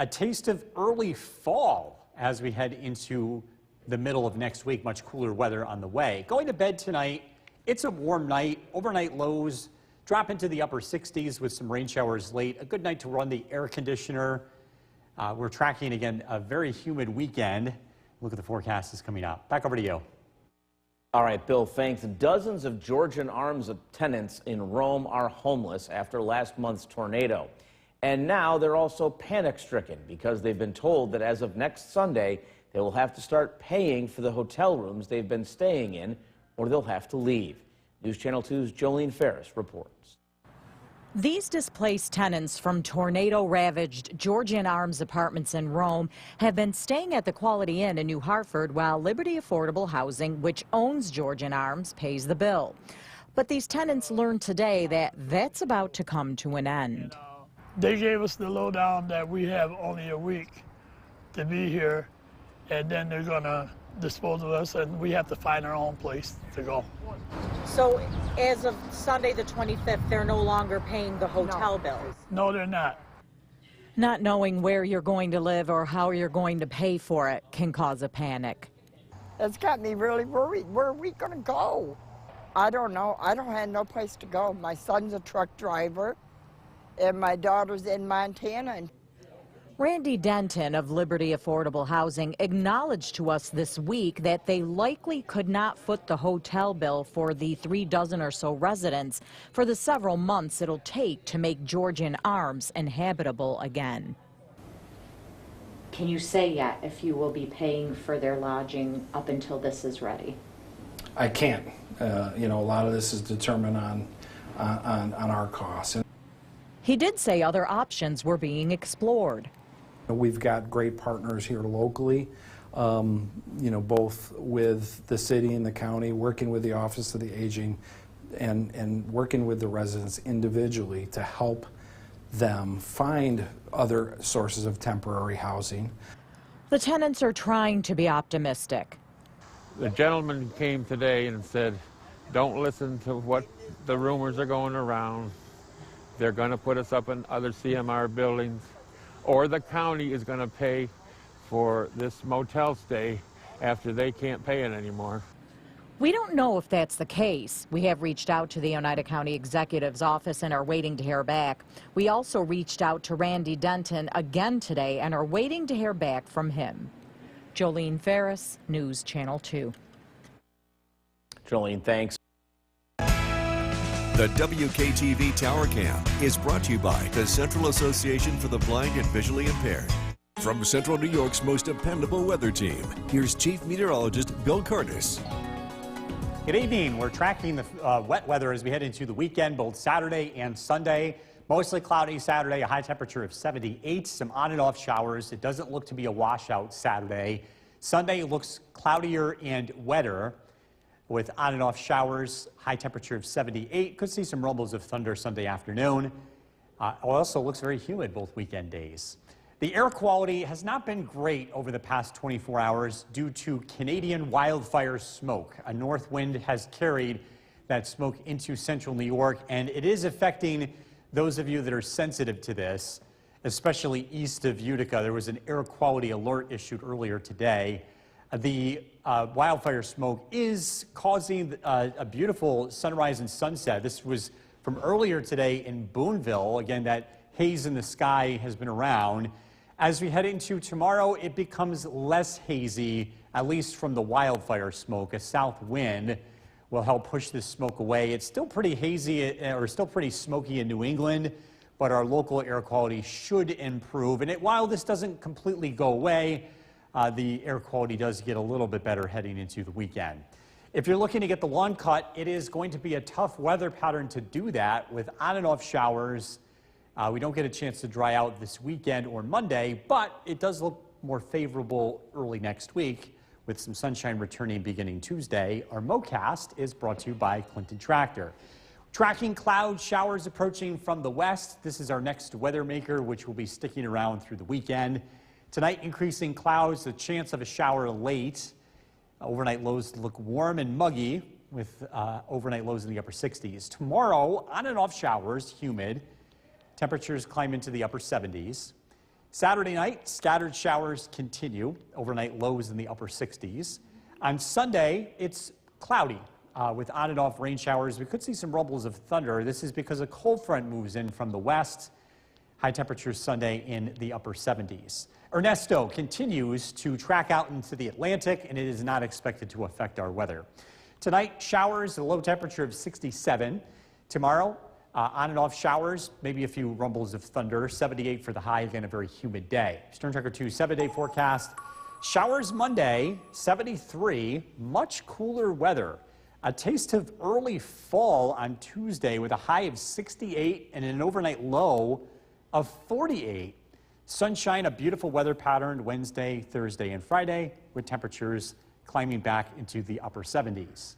A taste of early fall as we head into the middle of next week. Much cooler weather on the way. Going to bed tonight, it's a warm night. Overnight lows drop into the upper 60s with some rain showers late. A good night to run the air conditioner. We're tracking, again, a very humid weekend. Look at the forecast is coming up. Back over to you. All right, Bill, thanks. Dozens of Georgian Arms tenants in Rome are homeless after last month's tornado. And now they're also panic-stricken because they've been told that as of next Sunday, they will have to start paying for the hotel rooms they've been staying in, or they'll have to leave. News Channel 2's Jolene Ferris reports. These displaced tenants from tornado-ravaged Georgian Arms apartments in Rome have been staying at the Quality Inn in New Hartford while Liberty Affordable Housing, which owns Georgian Arms, pays the bill. But these tenants learned today that that's about to come to an end. They gave us the lowdown that we have only a week to be here, and then they're gonna dispose of us, and we have to find our own place to go. So as of Sunday the 25th, they're no longer paying the hotel bills? No, they're not. Not knowing where you're going to live or how you're going to pay for it can cause a panic. It's got me really worried. Where are we going to go? I don't know. I don't have no place to go. My son's a truck driver, and my daughter's in Montana. Randy Denton of Liberty Affordable Housing acknowledged to us this week that they likely could not foot the hotel bill for the 36 or so residents for the several months it'll take to make Georgian Arms inhabitable again. Can you say yet if you will be paying for their lodging up until this is ready? I can't. You know, a lot of this is determined on our costs. He did say other options were being explored. We've got great partners here locally, you know, both with the city and the county, working with the Office of the Aging and working with the residents individually to help them find other sources of temporary housing. The tenants are trying to be optimistic. The gentleman came today and said, don't listen to what the rumors are going around. They're going to put us up in other CMR buildings, or the county is going to pay for this motel stay after they can't pay it anymore. We don't know if that's the case. We have reached out to the Oneida County Executive's office and are waiting to hear back. We also reached out to Randy Denton again today and are waiting to hear back from him. Jolene Ferris, News Channel 2. Jolene, thanks. The WKTV Tower Cam is brought to you by the Central Association for the Blind and Visually Impaired. From Central New York's most dependable weather team, here's Chief Meteorologist Bill Curtis. Good evening. We're tracking the wet weather as we head into the weekend, both Saturday and Sunday. Mostly cloudy Saturday, a high temperature of 78, some on and off showers. It doesn't look to be a washout Saturday. Sunday looks cloudier and wetter with on and off showers, high temperature of 78. Could see some rumbles of thunder Sunday afternoon. Also looks very humid both weekend days. The air quality has not been great over the past 24 hours due to Canadian wildfire smoke. A north wind has carried that smoke into central New York, and it is affecting those of you that are sensitive to this, especially east of Utica. There was an air quality alert issued earlier today. The wildfire smoke is causing a beautiful sunrise and sunset. This was from earlier today in Boonville. Again, that haze in the sky has been around. As we head into tomorrow, it becomes less hazy, at least from the wildfire smoke. A south wind will help push this smoke away. It's still pretty hazy, or still pretty smoky in New England, but our local air quality should improve. And while this doesn't completely go away, the air quality does get a little bit better heading into the weekend. If you're looking to get the lawn cut, it is going to be a tough weather pattern to do that with on and off showers. We don't get a chance to dry out this weekend or Monday, but it does look more favorable early next week with some sunshine returning beginning Tuesday. Our MoCast is brought to you by Clinton Tractor. Tracking cloud showers approaching from the west. This is our next weather maker, which will be sticking around through the weekend. Tonight, increasing clouds, the chance of a shower late. Overnight lows look warm and muggy with overnight lows in the upper 60s. Tomorrow, on and off showers, humid. Temperatures climb into the upper 70s. Saturday night, scattered showers continue. Overnight lows in the upper 60s. On Sunday, it's cloudy with on and off rain showers. We could see some rumbles of thunder. This is because a cold front moves in from the west. High temperatures Sunday in the upper 70s. Ernesto continues to track out into the Atlantic, and it is not expected to affect our weather. Tonight, showers, a low temperature of 67. Tomorrow, on and off showers, maybe a few rumbles of thunder. 78 for the high, again, a very humid day. Storm Tracker 2 7-day forecast. Showers Monday, 73, much cooler weather. A taste of early fall on Tuesday with a high of 68 and an overnight low of 48. Sunshine, a beautiful weather pattern Wednesday, Thursday, and Friday with temperatures climbing back into the upper 70s.